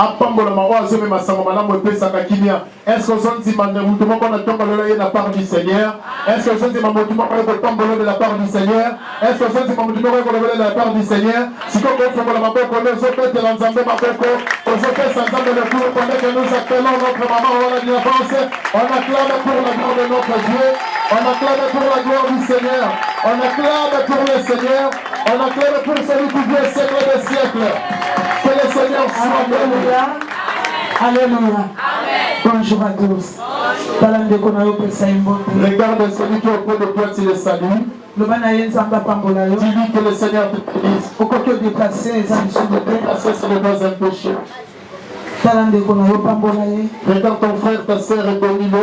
Est-ce que vous avez de la part du Seigneur? Est-ce que vous avez de la part du Seigneur? Est-ce que vous avez de la part du Seigneur? Si vous avez de la part du nous appelons notre maman, on acclame pour la gloire de notre Dieu, on acclame pour la gloire du Seigneur, on acclame pour le Seigneur, on acclame pour celui qui vit au siècle des siècles. Que le Seigneur soit béni. Alléluia. Bonjour à tous. Regarde celui qui est auprès de toi, tu le salues. Dis-lui que le Seieur te bénisse. Déplacer sur le doigt un péché. Regarde ton frère, ta soeur et bénis-le.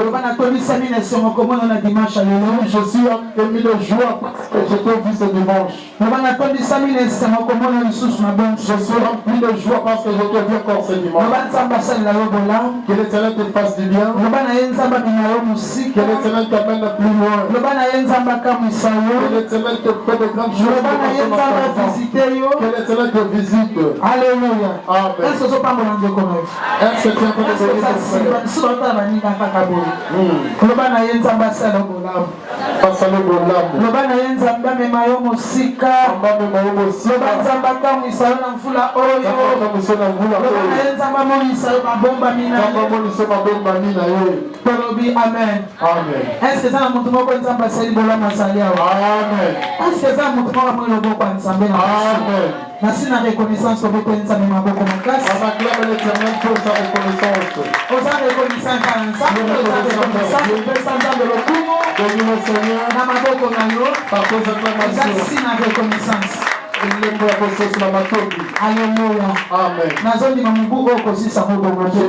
Je suis ému de joie parce que je t'ai vu ce dimanche. Je suis rempli de joie parce que je t'ai vu encore ce dimanche. Que l'Éternel te fasse du bien. Que l'Éternel t'amène plus loin. Que l'Éternel te fait de grandes choses. Que l'Éternel te visite. Alléluia. Amen. Est-ce que tu es en train de merci la reconnaissance pour votre enseigne ma beaucoup ma classe. On acclame l'Éternel pour sa reconnaissance. On a reconnaissance par ensemble, on a reconnaissance pour de l'Okumo. Bénis le Seigneur. Namaboko Nayo. Par tes acclamations. Merci la reconnaissance. Alléluia. Amen. Je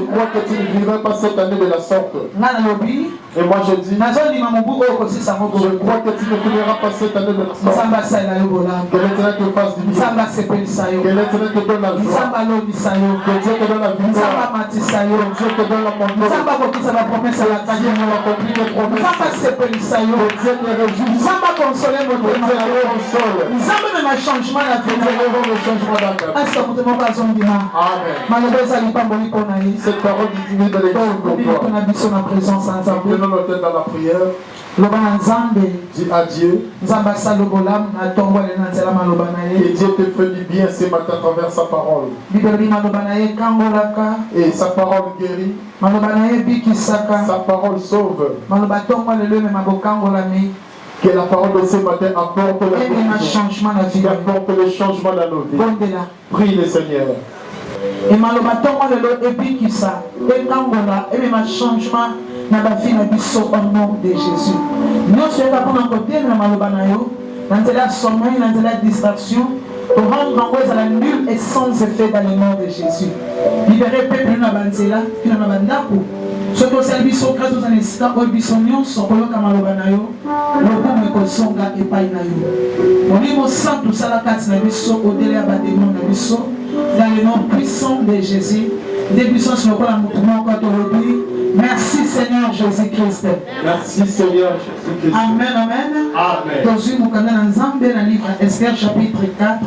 crois que tu ne vivras pas cette année de la sorte. Et moi je dis, je crois que tu ne finiras pas cette année de la sorte. Que l'Éternel te fasse du bien. Que l'Éternel te donne la joie. Que Dieu te donne la victoire. Que Dieu te donne la montagne. Que Dieu accomplit les promesses. Que Dieu te réjouisse. Que Dieu te console. Changement la vie. Amen. Cette parole divine de l'église pour toi. Dans la prière. Dis à Dieu. Et Dieu te fait du bien ce matin à travers sa parole. Et sa parole guérit. Sa parole sauve. Que la parole de ce matin apporte le changement dans nos vies. Prie le Seigneur. Et malheureusement, changement dans la vie au nom de Jésus. Nous sommes là pour nous côté dans la sommeil, dans la distraction, pour rendre en cause à la nulle et sans effet dans le nom de Jésus. Libérez le peuple dans la banzela, qui n'a pas d'arbre. Ce que c'est le biso, grâce aux anesthésistes, au bisonnion, son colloque à Malobanayo, le bon me consonga et painayo. On est au sang tout ça la carte na biso, au délai à bâtiment na biso, dans le nom puissant de Jésus. Des puissances sur le plan mouvement quand on le dit. Merci Seigneur Jésus-Christ. Merci Seigneur Jésus-Christ. Amen, amen. Amen. Dans une mukanda dans Zambé, dans le livre Esther chapitre 4.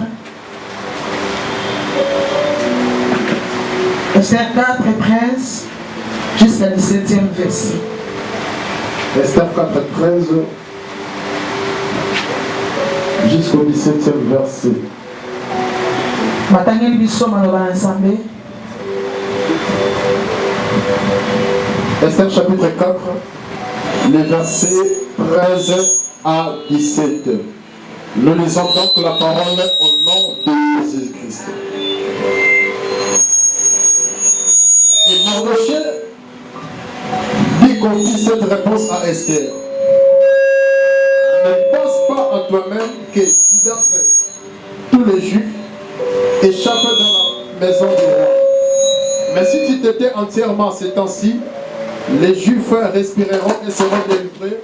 Esther 4 et 13 jusqu'à 17e verset. Esther 4 et 13 jusqu'au 17e verset. Matangeli biso maloba ensemble. Esther chapitre 4, les versets 13 à 17. Nous lisons donc la parole au nom de Jésus-Christ. Et Mardochée dit confie cette réponse à Esther. Ne pense pas à toi-même que tu d'entre tous les Juifs échappent dans la maison du roi. Mais si tu t'étais entièrement ces temps-ci, les Juifs respireront et seront délivrés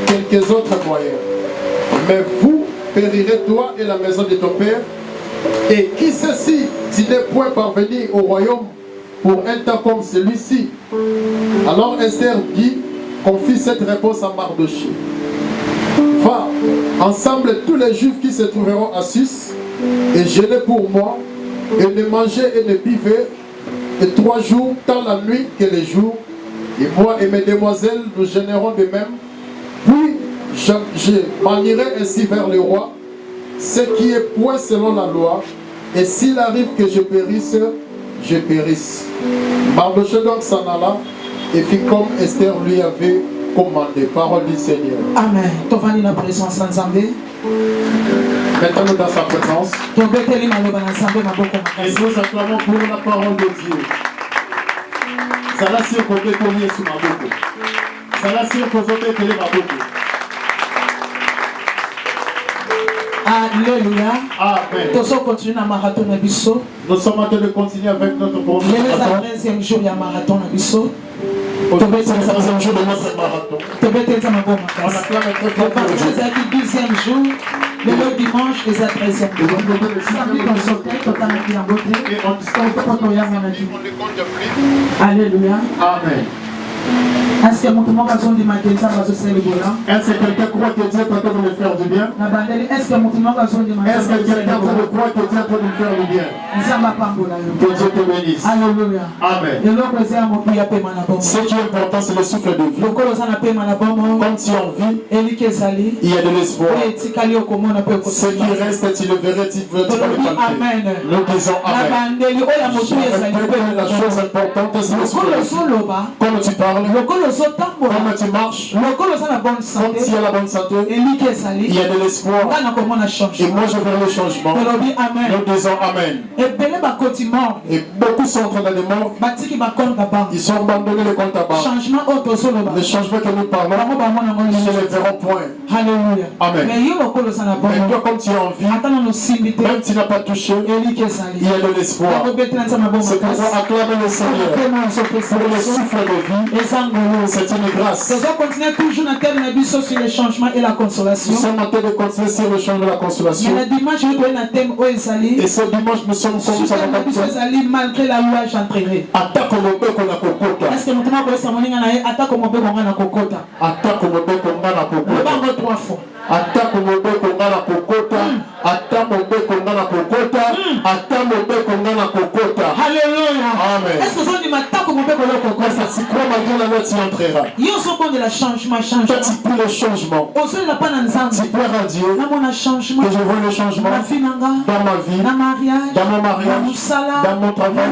quelques autres moyens. Mais vous périrez toi et la maison de ton père. Et qui sait si tu n'es point parvenu au royaume pour un temps comme celui-ci? Alors Esther dit, confie cette réponse à Mardochée. Va, ensemble tous les Juifs qui se trouveront à Sus, et jeûnez pour moi, et ne mangez et ne buvez Et 3 jours, tant la nuit que les jours. Et moi et mes demoiselles, nous gênerons de même. Puis je manierai ainsi vers le roi ce qui est point selon la loi. Et s'il arrive que je périsse, je périsse. Mardochée donc s'en alla et fit comme Esther lui avait commandé. Parole du Seigneur. Amen. Tovani na présence ensemble. Mettons-nous dans sa présence. Et nous acclamons pour la parole de Dieu. Ça l'a sur côté collier sous ma boucle. Ça l'a sur côté collier ma boucle. Alléluia. Amen. Nous sommes continuer à marathon na biso. Nous sommes en train de continuer avec notre programme. Le 13e jour ya marathon na biso. Aujourd'hui, c'est le 13e jour de notre marathon. On acclame très fort pour Dieu. C'est le 10e jour. Le dimanche, c'est le 13e jour. Et on Alléluia. Amen. Est-ce que quelqu'un croit que Dieu est en train de le faire du bien? Est-ce que quelqu'un croit que Dieu est en train de le faire du bien? Que Dieu te bénisse. Alléluia. Amen. Ce qui est important, c'est le souffle de vie. Comme si on vit, il y a de l'espoir. Ce qui reste, tu le verrais, tu veux le palper. Nous disons Amen. La chose importante, c'est le souffle de vie. Comme tu parles, comme tu marches, comme tu as la bonne santé, il y a de l'espoir. Et moi je veux le changement. Nous disons Amen. Et beaucoup sont en train de mort. Ils sont abandonnés le compte à bas. Le changement que nous parlons, ils ne le verront point. Alléluia. Amen. Mais toi, comme tu as envie, même si tu n'as pas touché, il y a de l'espoir. C'est pourquoi acclamer le Seigneur pour le souffle de vie. C'est une grâce. Nous continuons toujours dans le thème sur le changement et la consolation. Nous sommes en train de continuer sur le changement et la consolation. Mais le dimanche, nous avons un thème où Ezali. Et ce dimanche, nous sommes comme ça. Malgré la loi, j'entrerai. Attaque au mobile qu'on a kokota. Est-ce que nous avons commencé à dire attaque au mobile qu'on a kokota? Attaque au mobile qu'on a kokota. Nous avons 3 fois. Attaque au mobile qu'on a kokota. Attaque au mobile qu'on a kokota. Attaque au mobile qu'on a kokota. Alléluia. Amen. Est-ce que vous avez dit attaque au mobile qu'on a kokota? Si crois malgré la loi, tu entreras. Ils sont bons de la changement. Toi, tu peux le changement. Tu peux à Dieu que je vois le changement dans ma vie, dans mon mariage, dans mon travail,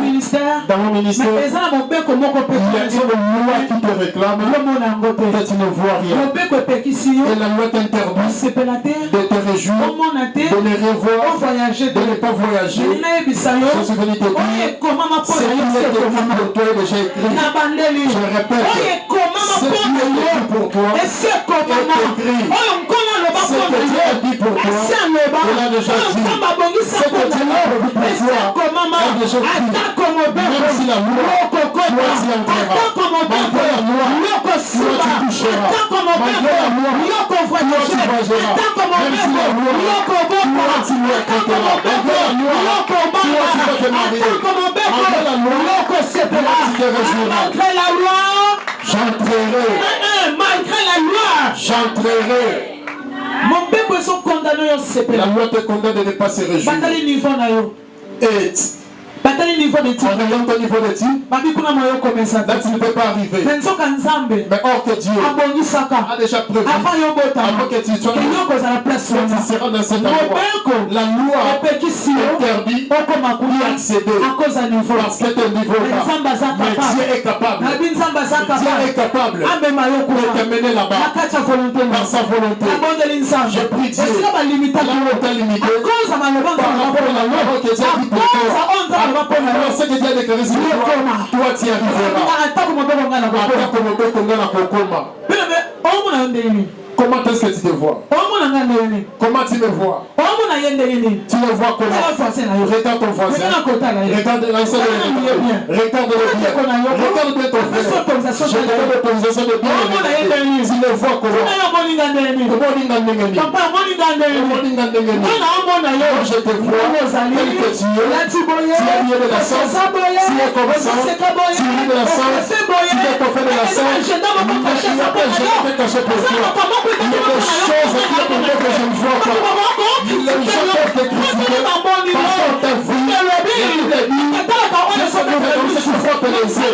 dans mon ministère. Il y a une loi qui te réclame. Toi, tu ne vois rien. Et la loi t'interdit de te réjouir, de ne revoir, de ne pas voyager. Je suis venu te dire, ce qui est écrit pour toi est déjà écrit. Je répète, ce qui est écrit pour toi est écrit. Ce que Dieu a dit pour toi, il a déjà dit. Ce que Dieu a prévu pour toi, il a déjà dit. Même si la loi, toi tu entreras. Malgré la loi, toi tu toucheras. Malgré la loi, toi tu voyageras. Même si la loi, toi tu lui accorderas. Malgré la loi, toi tu vas te marier. Malgré la loi, toi tu te réjouiras. Malgré la loi, j'entrerai. Malgré la loi, j'entrerai. Mon peuple sont condamnés au CP. La loi te condamne de ne pas se réjouir. Et niveau de en ayant ton niveau de tir, là tu ne peux pas arriver. Mais or que Dieu a déjà prévu avant que tu sois, tu seras dans cet endroit. La loi interdit d'y accéder parce que ton niveau là. Mais Dieu est capable. Dieu est capable de te mener là-bas par sa volonté. Je prie Dieu. Là où t'a limité par rapport à la loi que Dieu a dit pour toi. Alors, ce que Dieu a déclaré sur toi, tu y arriveras. Attaque mon bébé qu'on a la kokoma. Comment est-ce que tu te vois? Comment tu me vois? Tu me vois comment? Regarde ton voisin. Regarde l'ensemble de l'ennemi. Regarde-le bien. Regarde bien ton frère. Je te donne l'autorisation de bien l'aimer. Tu me vois comment? Moi je te vois tel que tu es. Tu es lié de la sang. Tu es comme ça. Tu es lié de la sang. Tu es toffé de la sang. Je ne peux cacher pour toi. Il y a des choses qui ont été que je ne vois pas. Les gens peuvent te critiquer parce qu'on t'a vu. Et tu t'es dit, je sais que tu pénalisé.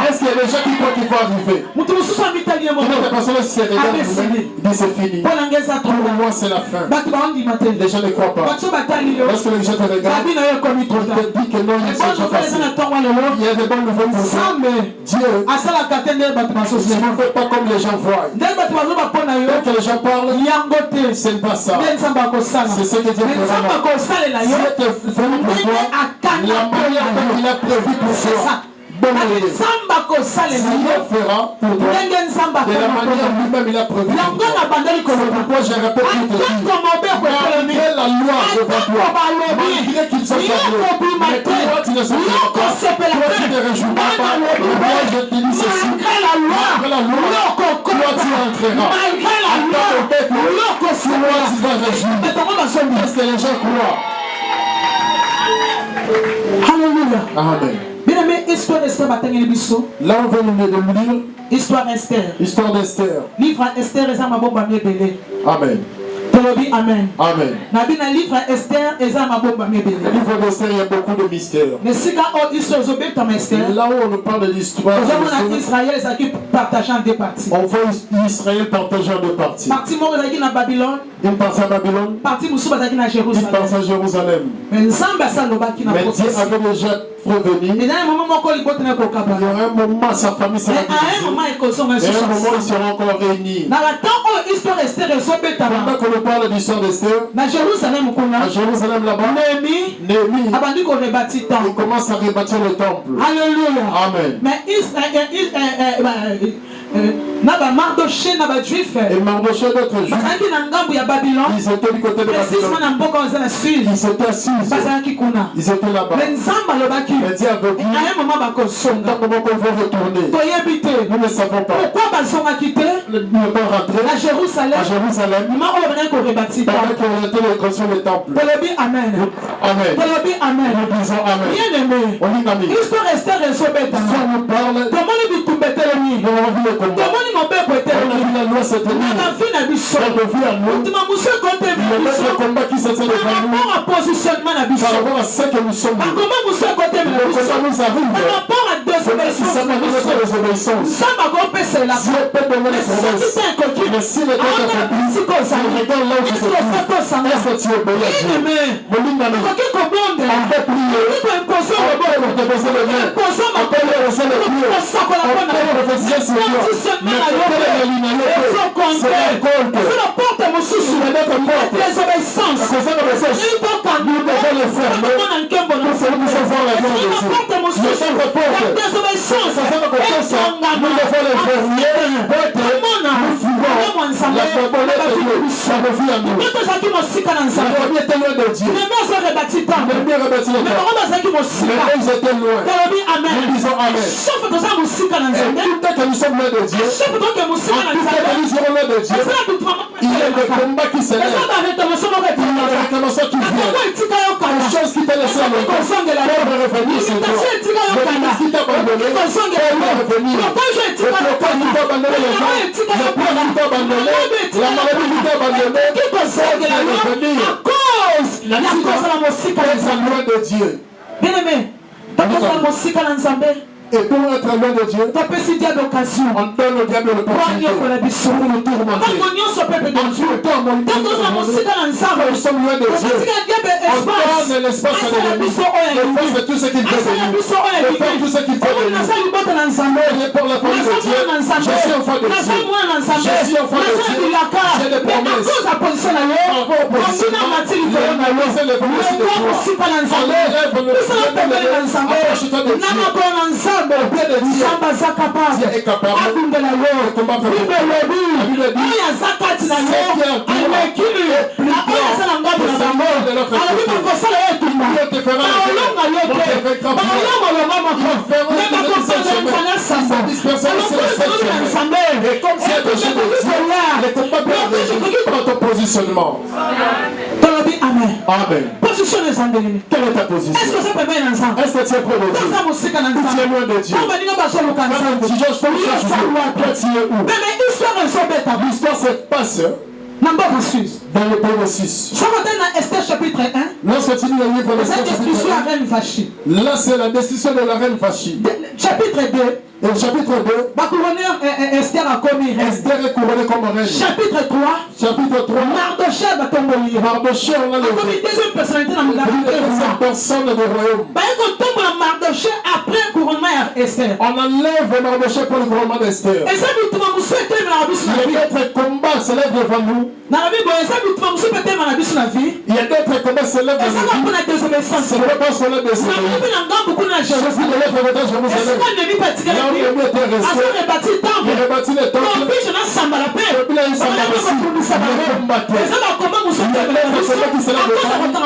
Est-ce qu'il y a des gens qui croient qu'il faut arriver? Une personne s'y est déjà il dit c'est fini. Pour moi c'est la fin. Les gens ne croient pas. Lorsque les gens te regardent, ils te disent que non, il s'est déjà passé. Il y a des bonnes nouvelles pour toi. Dieu ne fait pas comme les gens voient. Quand les gens parlent, c'est pas ça. C'est ce que Dieu fait. Si Dieu te fait pour toi, la manière dont il a prévu pour toi. Dieu fera pour toi de la manière lui-même il a prévu pour toi. C'est pourquoi je répète pour te dire, malgré la loi devant toi, malgré qu'ils sont fermés, mais toi tu ne sortiras pas, toi tu ne réjouis pas, moi je te dis ceci, malgré la loi, toi tu entreras, à ton peuple, toi tu vas réjouir. Est-ce que les gens croient? Alléluia. Amen. Bien aimé, histoire d'Esther batangeli biso. Là on veut nous lire Histoire d'Esther. Histoire d'Esther. Livre Esther eza mabomba mebele. Amen. Tolobi amen. Amen. Nabi na livre Esther eza mabomba mebele. Le livre d'Esther, il y a beaucoup de mystères. Mais si quand on histoire zobeta Esther. Là où on nous parle de l'histoire, on Israël ça qui partage en deux parties. On voit Israël partager en deux parties. Partie moko ezaki na Babylone. Une partie à Babylone. Partie mosusu bazaki na Jérusalem. Une partie à Jérusalem. Mais Nzambe asalobaki na processus. Mais Dieu avait déjà prévenu. Il y a un moment où il y aura un moment sa famille sera divisée. Et à un moment ils seront encore réunis. Pendant qu'on parle de l'histoire d'Esther, à Jérusalem là-bas, Néhémie il commence à rebâtir le temple. Alléluia. Amen. Mais Mardoché et Mardoché d'autres juifs, ils étaient du côté de Babylone. Ils étaient assis. Ils étaient là-bas. Mais Dieu avait dit, tant qu'on va retourner, nous ne savons pas. Pourquoi Nous ne pouvons pas rentrer à Jérusalem pendant qu'on était les construire le temple. Amen. Amen. Amen. Nous disons Amen. Bien aimé. On dit Amen. Histoire Esther et Sobeta. Si on nous parle, on a vu le combat. On a vu la loi se tenir. On a vu la mission. On a vu à nous. Le combat qui se tient devant nous. Par rapport à positionnement la mission. Par rapport à ce que nous sommes. Comment nous sommes côté de la mission. Nous arrive. Par rapport à désobéissance. Ça m'a compris c'est là. Dieu peut donner les promesses. Mais si le temps est accompli, on regarde là où tu te trouves. Est-ce que tu obéis à Dieu? On peut prier. On peut te poser les mains. On peut te poser les pieds. On peut prophétiser sur toi. Mais c'est la porte. Désobéissance. Nous devons le fermer. Pour que nous savoir la gloire de Dieu. Mais sans porte. Nous devons le fermer. Nous vivons la faiblesse de Dieu. Ça revient à nous. La famille était loin de Dieu. Mais ils étaient loin. Nous disons Amen. Et tout que nous sommes loin de Dieu, en tout que nous serons loin de Dieu, il y a des combats qui se lèvent. Il y a des réclamations qui viennent. Des choses qui te laissent à longtemps. Pour revenir sur toi. Le ministre qui t'a abandonné, pour revenir. Le blocage qui t'a abandonné les gens. Le plan qui t'a abandonné. La maladie qui t'a abandonné. Pour revenir. La situation est loin de Dieu. Bien aimé, et pour être loin de Dieu, on donne au diable l'opportunité pour nous tourmenter. Nous sommes loin de Dieu. On donne l'espace à l'ennemi. De faire tout ce qu'il veut de nous. De faire tout ce qu'il veut de nous. Et pour la famille de Dieu, je suis enfant de Dieu. Je suis enfant de Dieu. J'ai des promesses. Par rapport au positionnement, il a laissé le venu aussi de toi. Enlève le approche-toi de Dieu. Le bien de Dieu. Dieu est capable de combattre pour vous. La Bible dit, c'est qui est plus grand que sa mort de l'autre côté. Dieu te fera lever. On te fera frapper. Et comme c'est le jeu de Dieu, les combats perdent par ton positionnement. Amen. Amen. Amen. Position des endémiés. Quelle est ta position? Est-ce que ça peut bien ensemble? Est-ce que tu es près de Dieu? Tu es loin de Dieu. Si je cherche toi, tu es où? L'histoire se passe dans le premier 6. Esther chapitre 1. Lorsque tu lis le livre d'Esther chapitre 1, là c'est la décision de la reine Vachi. Chapitre 2. Et au chapitre 2, Esther a commis reine. Esther est couronnée comme reine. Chapitre 3. Chapitre 3, Mardochée va tomber. Mardochée, on a le Deuxième personnalité dans le deuxième personne du royaume. Mardochée après le couronnement à Esther. On enlève Mardochée pour le couronnement d'Esther. Et ça, nous trouvons Il y a d'autres combats se lèvent devant nous. dans la Bible, ça, nous trouvons la vie. Il y a d'autres combats se lèvent Et ça, devant nous nous. avons la désobéissance. C'est pas parce qu'on a décidé. Beaucoup de Je suis de l'autre côté de Jérusalem. Là où le mur était resté, il rebâtit le temple. Le peuple a eu sa aussi. Il combattait. Il y a d'autres combats qui se lèvent devant nous. Par rapport à notre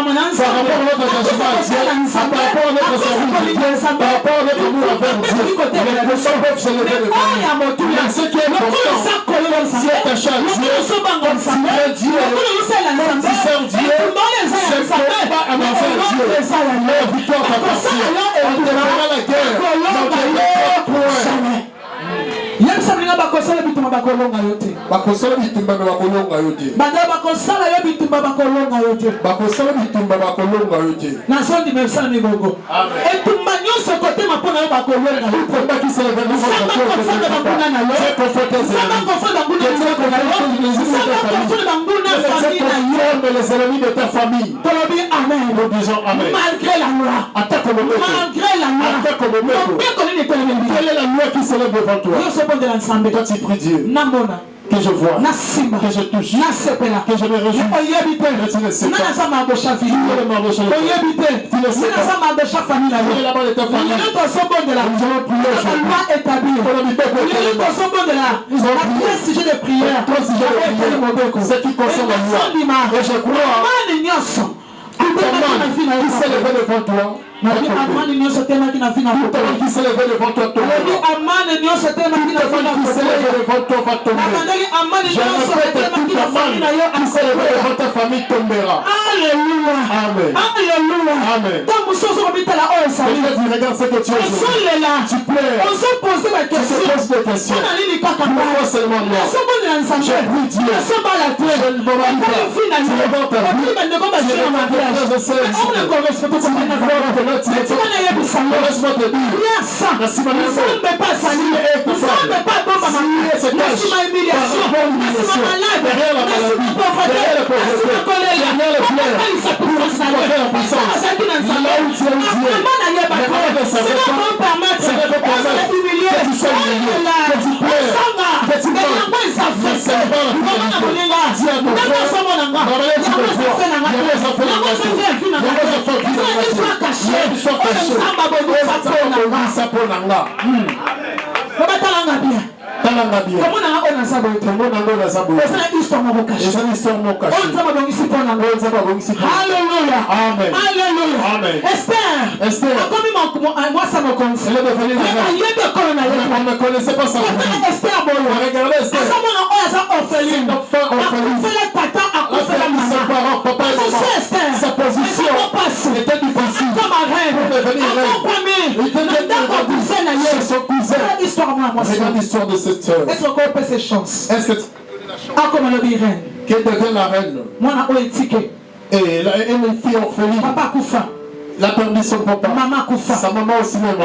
engagement à Dieu, par rapport à notre service à Dieu, par rapport à notre amour envers Dieu. Les personnes peuvent se lever devant nous. Mais ce qui est important, si attaché à Dieu, comme si Dieu, comme si sert Dieu, c'est combat à envers Dieu. La victoire t'appartient. On te fera la guerre. On te fera point. Bakosala bitumba na bakolonga yo te. Bakosala bitumba bakolonga yo te. Amen. Combat qui se lève vers nous, c'est conforter les ennemis de ta famille. Nous disons Amen. Malgré la loi. Attaque le mec. Attaque le mec. Quelle est la loi qui se lève devant toi? Toi tu pries Dieu. Que je vois, que je touche, que je me réjouis. Tu le sais pas. Tu le Mardochée. Tu le sais pas. Tu es là-bas de ta famille. Nous allons prier aujourd'hui. Nous allons prier. Sujet de prière. Ce qui concerne la loi. Et je crois. Comment qui s'est levé devant toi? Qui s'est levé devant toi tomber. Qui s'est levé devant toi va tomber. Je répète, toute la famille qui s'est levé devant ta famille tombera. Alléluia. Amen. Alléluia. Amen. Peut-être tu regardes ce que tu as aujourd'hui. Tu pleures. Tu te poses des questions. Pourquoi seulement moi? Je prie Dieu. Je ne vois pas. Tu regardes ta vie. Tu regardes tes frères et sœurs. Laisse-moi te dire, merci madame, si est coupable, si est cache, par rapport à l'humiliation, derrière la maladie, derrière la pauvreté, derrière le pleurs, pour supporter la puissance, là où tu es, mais avec sa réponse, ça ne peut pas permettre que tu sois humilié, que tu pleures, que tu manques, mais c'est pas la finalité. Dis à ton frère, dans la tu me vois, il y a des enfants dans la tête, il y a des enfants qui sont dans la tête, il y a des enfants cachés. Talanga bien. Alléluia. Amen. Alléluia. Amen. Esther. Moi ça me concerne. On ne connaissait pas sa vie. Regardez Esther. Sa position était difficile. Pour devenir reine. Il était son cousin. Regarde l'histoire de cette sœur. Est-ce qu'on peut ses chances? Est-ce que qu'elle devient la reine? Et elle est une fille orpheline. Papa Koufa. La perdu son papa. Maman Koufa. Sa maman aussi même.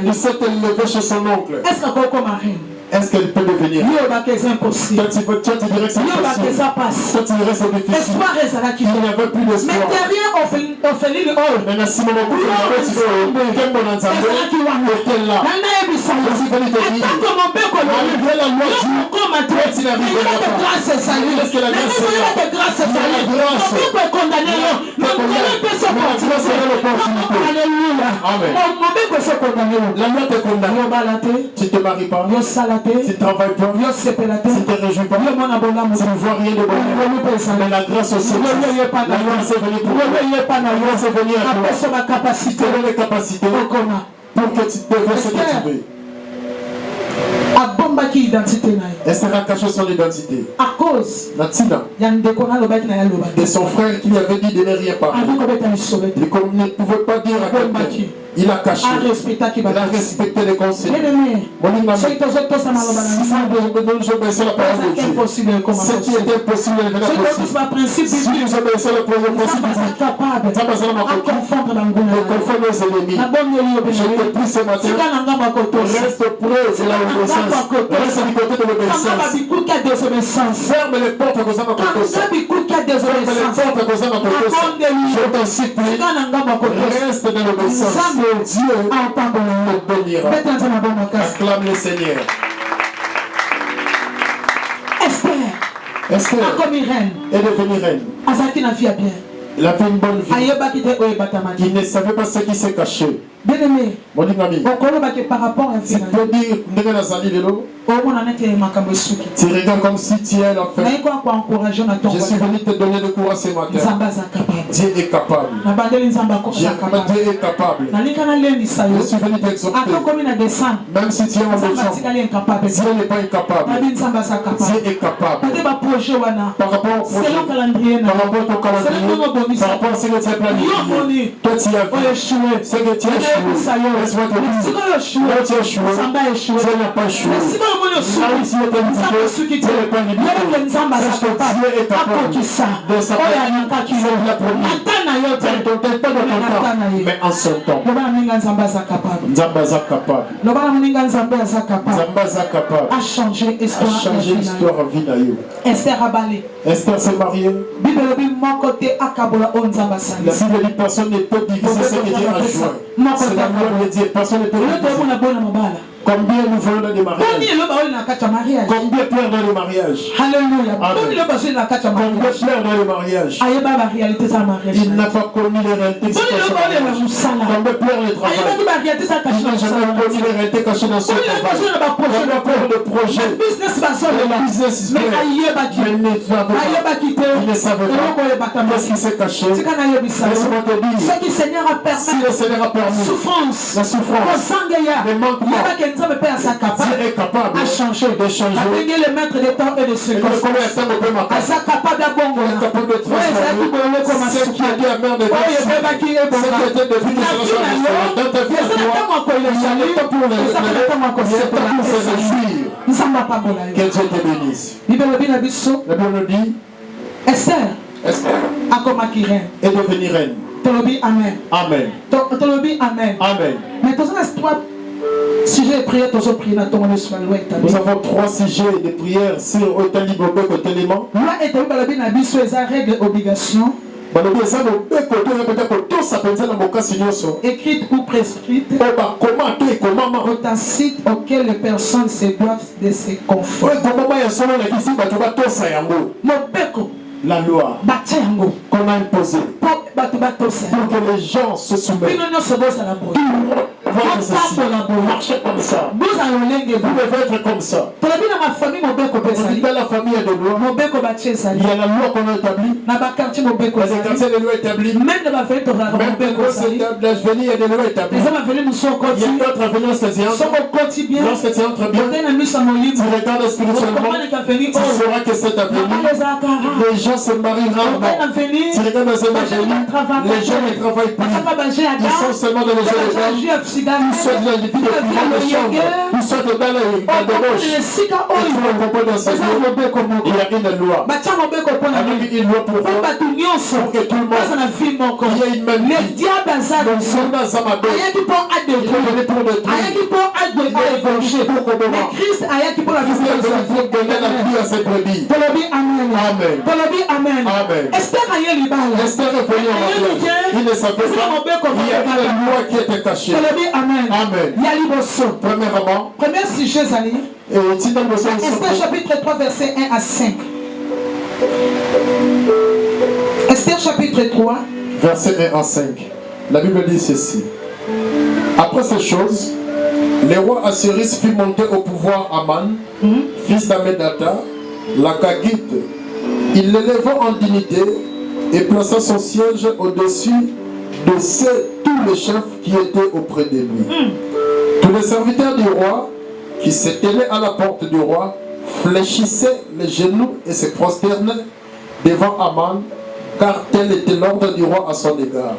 Il s'est élevé chez son oncle. Est-ce qu'on peut comme reine? Est-ce qu'elle peut devenir? C'est impossible. Toi, tu dirais que c'est impossible. Toi, tu dirais que c'est difficile. Il n'y avait plus d'espoir. Mais derrière maintenant, si mon oncle quel mon ensemble était là. Je suis venu te dire, malgré la loi du toi, tu n'arriveras pas. Est-ce que la grâce est là? Il y a la grâce. Mais tu vas savoir l'opportunité. Amen. La loi te condamne. Tu ne te maries pas. Tu ne travailles pas. Tu ne te réjouis pas. Tu ne vois rien de bon. Mais la grâce aussi. La grâce est venue pour toi. La grâce est venue à toi. Tu as les capacités pour que tu deviennes ce que tu veux. abombaki identité na ye. Esther a caché son identité. À cause Natina. ya ndeko nalobaki na ye alobaki. De son frère qui lui avait dit de ne rien parler. Abi kobeta lisobe te. Il ne pouvait pas dire à quelqu'un. Il a caché. A respectaki Il a respecté les conseils. Bien-aimé, Mon soki tozotosa maloba na obéissons la parole de Dieu. impossible ekoma Ce qui était possible devenait soki possible. totosa principe Si biblique nous obéissons le principe nzambe aza biblique, capable Nzambe azala na koki aconfondre banguna de confondre nos ennemis. nabongeli yo Je te prie ce matin, tika na ngambo ya kotosa reste près de la obéissance. Reste du côté de kanga l'obéissance. babikuki ya désobéissance Ferme les portes à cause de ma kotosa. kanga bikuki ya Ferme les désobéissance portes à cause de ma kotosa. nabongeli Je yo t'en supplie, tika na ngambo ya kotosa reste dans l'obéissance. Dieu aotambola yo te bénira. beta nzambe abo makasi Acclame le Seigneur. Esther akomi reine est devenue reine. azalaki na fille ya bien Il a fait une bonne vie. ayebaki te oyo ebatamaki Il ne savait pas ce qui s'est caché. bien-aimé Mon ami, okolobaki par rapport à tu fille na peux dire, ndenge nazali lelo, omona neti makambo esuki tu regardes comme si tu es la fin. nayi kwa koencourage na Je suis venu te donner le courage ce matin. nzambe aza capable Dieu est capable. nabandeli nzambe Dieu aza capable est capable. nalinga nalendisa yo Je suis venu t'exhorter. atokomi na descendre Même si tu es en nzambe besoin, atikali incapable Dieu n'est pas incapable. nabi nzambe aza Dieu capable est capable. ate baprojet wana Par rapport au projet, selon calendrier na par rapport à ton calendrier, par rapport à ce que tu as planifié, toi tu as oyo vu échoué ce que tu as échoué. Laisse-moi te dire, sika oyo échoué là tu as échoué, nzambe échoué Dieu n'a pas échoué. sika oyo moni Là osuki ici il est nzambe invité, osuki te Dieu n'est pas invité. yebeke nzambe aza Parce que capable Dieu est capable akokisa de sa oyo part. anyakaki Il yo l'a promis. ata na yo te Dans ton temps, pas dans ton temps, mais en son temps. loba na moninga nzambe aza capable Nzambe aza capable. loba na moninga nzambe aza capable Nzambe aza capable. a changé A histoire ya changé vie na yo. l'histoire en vie na yo. Esther abale Esther s'est mariée. bible elobi moko te akabola oyo nzambe La asalisi Bible dit personne ne peut diviser ce que Dieu a joint. C'est la loi de Dieu. Personne ne peut oyo diviser. toomona bona mobala Combien nous voulons dans des boni mariages? eloba oyo na kati ya mariage Combien pleurent dans les mariages? halleluya Amen. boni eloba oyo na kati ya Combien mariage pleurent dans les mariages? ayeba baréalité za mariage Il n'a pas connu les réalités boni cachées dans eloba son oyo na mariage. mosala Combien pleurent le travail? ayebaki baréalité za kashi Il na n'a jamais mosala connu les réalités cachées dans son boni eloba travail. oyo na baprojet Combien pleurent le projet? business Le bazolela business is mais there. ayebaki Mais il ne savait pas. ayebaki te Il ne savait eloko pas. oyebaka Qu'est-ce qui s'est caché? tika nayebisa Laisse-moi te dire. soki seigneur a Si permis le Seigneur a permis souffrance la souffrance, kosangeya le manquement, yebaki nzambe mpe aza Dieu capable est capable a changé de changer. abenge le maître des temps et de Et le circonstances combien de temps on peut m'attendre? aza capable abongola Il est capable de oyo ezalaki boyole koma transformer ce qui a dit à mère de oyo ebebaki ce ebonga qui était depuis que na cela vie soit na restauré. Dans ta vie à yo eza na toi, ntango ya koelesali il y a le temps pour eza na ntango ya il y a le temps pour se kosekola réjouir. nzambe apambola yo Que Dieu te bénisse. bible elobi na biso La Bible nous dit, ester Esther akomaki reine est devenue reine. tolobi amen Amen. tolobi amen Amen. mais toza na trois sujets de prière tozoprier na ntongo nyonso na loi etabi Nous avons 3 sujets de prière sur Otali Bobek Otelement. loi etabi balobi na biso eza règle obligation balobi eza lobeko to oyebeta kotosa mpenza na mokasi nyonso écrite ou prescrite oyo bakoma to ekomama au tacite auquel les personnes se doivent de se conformer. oyo ekomama ya solo elakisi bato batosa yango Mobeko la loi batia yango qu'on a imposée po bato batosa pour que les gens se soumettent. bino nyonso bozala boye Voir ceci, botambola boye marcher comme ça. bozala lolenge Vous devez être comme ça. tolobi na mafamille mobeko mpe On dit ezali dans la famille, il y a des lois. mobeko batie ezali Il y a la loi qu'on a établie. na bakartier mobeko Il y a des ezali quartiers de lois établies. même na bafamille tozalaka Même mobeko dans ezali l'avenir, il y a des lois établies. eza mafamille mosu Il y okoti a d'autres avenirs lorsque tu entres. soko okoti bien Lorsque tu entres bien, ote na miso ya tu molimo regardes spirituellement. okomaneka veni Tu oyo sauras que cet avenir, mabala ezalaka rare les gens se marient ote na rarement. veni Tu regardes dans un avenir, les gens ne travaillent plus. bakaka baje ya Ils sont seulement dans les gens de gens. jus ya sida Ils sont dans les villes de chambre. Ils sont dans les roches. esika Et oyo tu vas comprendre dans ce eza lieu, mobeko moko il y a une loi. batia mobeko mpona nini Avec une loi pour mpo bato nyonso pour que tout le monde baza na vie moko il y a une même le vie. diable aza Donc, liso son dans sa main, ayaki mpo il est adétruire donné pour détruire. ayaki mpo aévange mais christ ayaki mpo na Il est donné pour donner la vie à ses brebis. tolobi amen Amen. tolobi amen Amen. ester aye libala Esther est venue en mariage. Il ne savait pas. Il y a une loi qui était cachée. tolobi amen Amen. ya liboso Premièrement, premier sujet ezali et si dans le sens Esther chapitre 3 verset 1 à 5 Esther chapitre 3 verset 1 à 5, la Bible dit ceci. Après ces choses, le roi Assyris fit monter au pouvoir Aman, fils d'Amedata, la Kagite. Il l'éleva en dignité et plaça son siège au-dessus de tous les chefs qui étaient auprès de lui. Tous les serviteurs du roi qui se tenait à la porte du roi, fléchissait les genoux et se prosternait devant Aman, car tel était l'ordre du roi à son égard.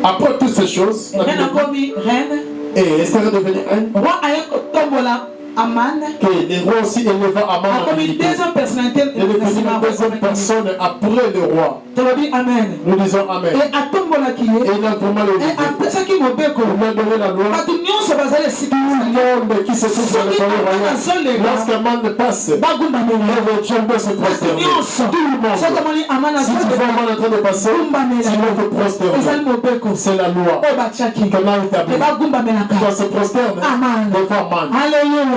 Après toutes ces choses, et Esther est devenue reine, que les rois aussi éleva Aman en dignité. Il est devenu la deuxième personne après le roi. Nous disons Amen. Et il a vraiment le il a donné la loi. Tout le monde qui se trouve dans le royaume, lorsqu'Aman passe, Dieu peut se prosterner. Tout le monde. Si tu vois Aman en train de passer, tu dois te prosterner. C'est la loi qu'on a établie. Tu dois se prosterner devant Aman.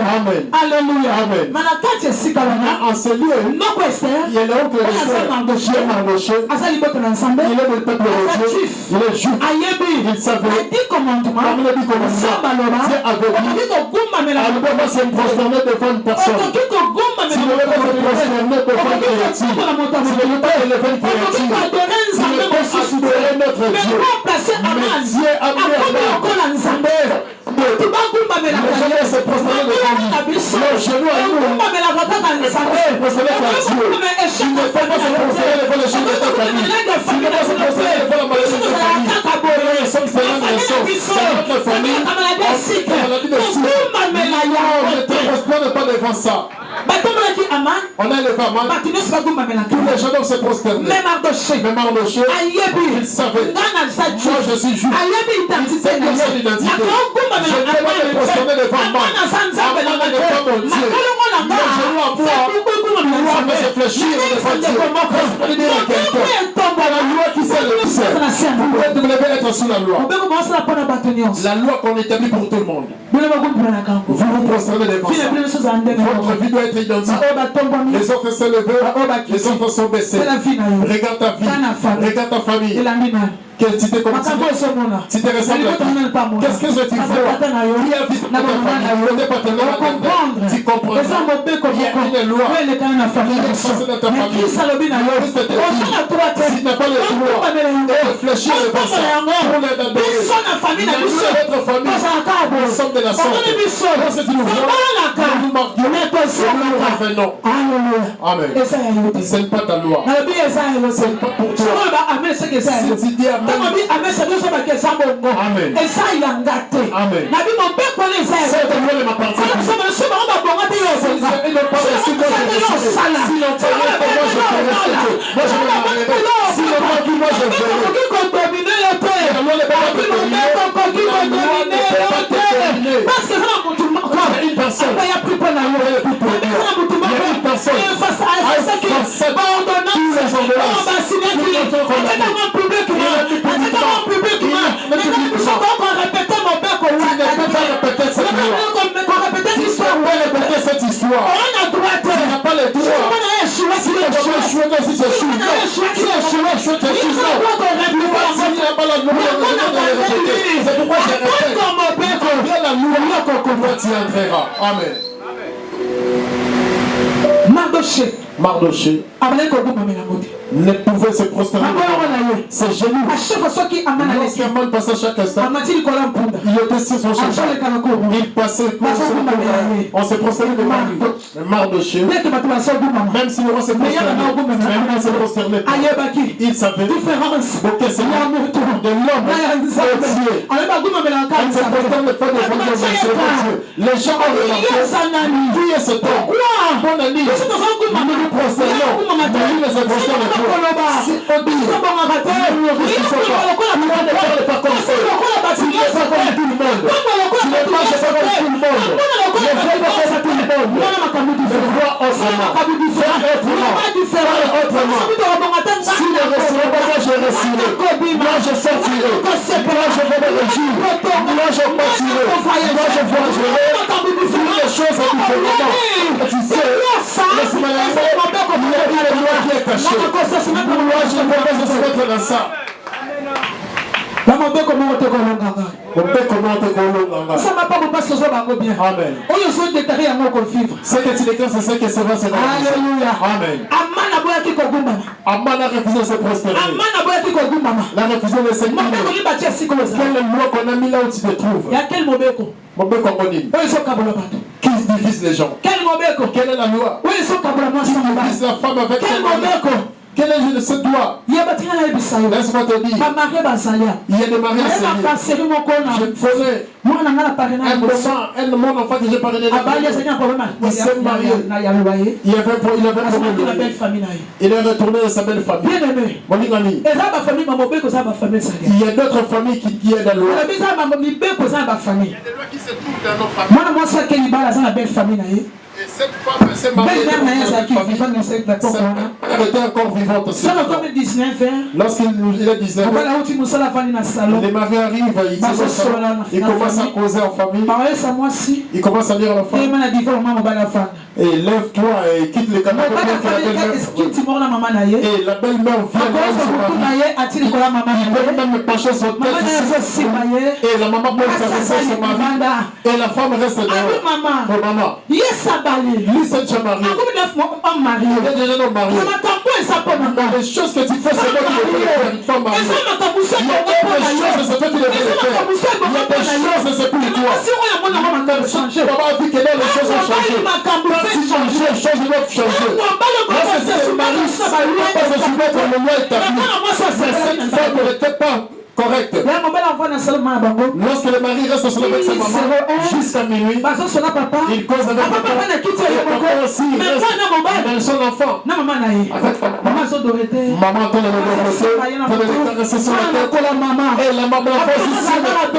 Amen. Alléluia. Amen. En ce lieu, il y a l'oncle Mardoché. Il est le peuple de Dieu. Il est juif. Il savait. Parmi les 10 commandements, Dieu avait dit on ne peut pas se prosterner devant une personne. Si on ne peut pas se prosterner devant une créature, si on ne peut pas élever une créature, si on ne peut pas adorer notre Dieu, mais Dieu a mis les gens se prosterner devant lui. Nos genoux à nous, on ne peut pas se prosterner devant Dieu. Il ne peut pas se prosterner devant les gens de ta famille. Il ne peut pas se prosterner devant la maladie de ta famille. Nous sommes seulement des naissances. Dans notre famille, on a maladie de sida. Non, ne te prosterne pas devant ça. On a élevé Aman. Tous les gens doivent se prosterner. Mais Mardoché, il savait. Moi, je suis juif. Il sait que c'est l'identité. Je ne peux pas me prosterner devant Aman. Aman n'est pas mon Dieu. Mes genoux à moi. Ça me fait fléchir devant Dieu. Je peux dire à quelqu'un, la loi qui sait le pousseur. Vous devez être sous la loi. La loi qu'on établit pour tout le monde. Vous vous prosternez devant ça. Votre vie doit être identique. Les autres se lèvent, les autres sont baissés. Regarde ta vie, regarde ta famille. Quelle cité comme ça? Si tu ressembles à qui? Qu'est-ce que je te vois? Qui a vu ta famille? Tu comprends? Tu comprends? Il y a une loi. Il y a une chose dans ta famille. Si tu n'as pas le droit de fléchir devant ça, pour les adorer. Il y a notre famille. Nous sommes de la sorte. Lorsque tu nous vois, nous nous marquons. Nous revenons. Amen. Ce n'est pas ta loi. Ce n'est pas pour toi. Si tu dis Amen. Amen. Amen. C'est de moi cette histoire. Tu n'as pas le droit. Si le choix si c'est chou, si le choix tu n'as pas la loi de répéter. C'est pourquoi je répète. Après la loi, tu entreras. Amen. Mardoché ne pouvait se prosterner. Ses genoux. Lorsqu'Aman passait chaque instant, il était sur son cheval. Il passait pour on se prosternait devant lui. Mais Mardoché, même si le roi se prosternait, il savait que c'est l'amour de l'homme entier. On ne se prosterne pas devant Dieu. Les gens ont remarqué qui est cet homme. Mon ami, nous nous prosternons, mais lui ne se prosterne pas. Si on dit, nous ne restons pas, nous ne parlons pas comme ça. Tu n'es pas comme tout le monde. Tu n'es pas comme tout le monde. Ne fais pas comme tout le monde. Ne vois autrement. Fais autrement. Si ne restons pas, moi je resterai. Moi je sortirai. Moi je vais me réjouir. Moi je partirai. Moi je voyagerai. Toutes les choses sont différentes. Tu sais, laisse-moi la main. Il y a une loi qui est cachée. Moi je ne peux pas se mettre dans ça. Ça m'a pas beaucoup ce soir bien. Amen. C'est que tu déclares, c'est ce que ça va se réaliser. Alléluia. Amen. Aman a refusé de se prospérer. Il a refusé de se plier. Quelle loi qu'on a mis là où tu te trouves? Mobeko Ngonim. Qui divise les gens? Quelle est la loi? Qui divise la femme avec elle? Quel est cette loi? Laisse-moi te dire. Il y a des mariages sérieux. Je connais mon enfant que j'ai parlé de il s'est marié. Il avait un problème. Il est retourné dans sa belle famille. Il y a d'autres familles qui aident à loi. Il y a des lois qui se trouvent dans nos familles. Et cette femme s'est mariée. Elle était encore vivante. Lorsqu'il a 19 ans, les maris arrivent, ils commencent à causer en famille. Ils commencent à lire l'enfant. Et lève-toi et quitte les canaux. Et la belle-mère vient là, il peut même pencher son tête. Et la maman peut caresser son mari. Et la femme reste dehors. Oh maman. Lui, c'est déjà marié. Il est déjà non marié. Les choses que tu fais, c'est toi qui les fais. Une femme mariée. Il y a des choses, c'est toi qui les fais. Il y a des choses, c'est pour toi. Papa a vu que là, les choses ont changé. Quand tu changes, les choses doivent changer. Lorsque tu es marié, parce que tu dois être le loi établi. Cette femme n'était pas correct. Lorsque le mari reste seul avec sa maman jusqu'à minuit, il cause avec papa. Et papa aussi reste dans son enfant. Avec papa. Maman entend le côté, peut caresser sur la tête. Et la maman aussi sur la maman.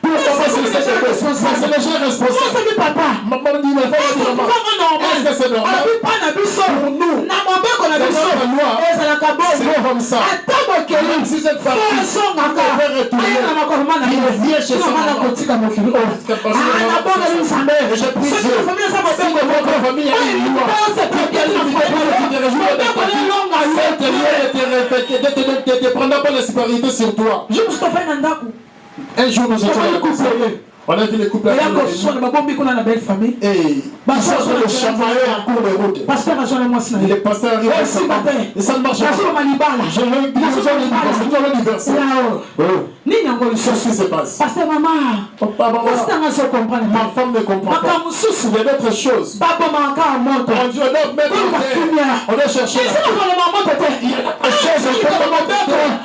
Pour le papa, c'est le gens responsables. Maman dit, la femme dit maman. Est-ce que c'est normal? Pour nous, la loi, c'est comme ça. Même si cette partie, il vient chez sa maman. Et je prie Dieu, si votre famille a une loi, ne te prendra pas la supériorité sur toi. Un jour, nous étions on a vu les couples et ils sont en train de chamailler en cours de route. Les pasteurs arrivent à sa main et ça ne marche pas. Je veux dire, nous avons du verset. Qu'est-ce qui se passe? Papa, maman, ma femme ne comprend pas. Il y a d'autres choses. On doit mettre on doit chercher. Il y a des choses.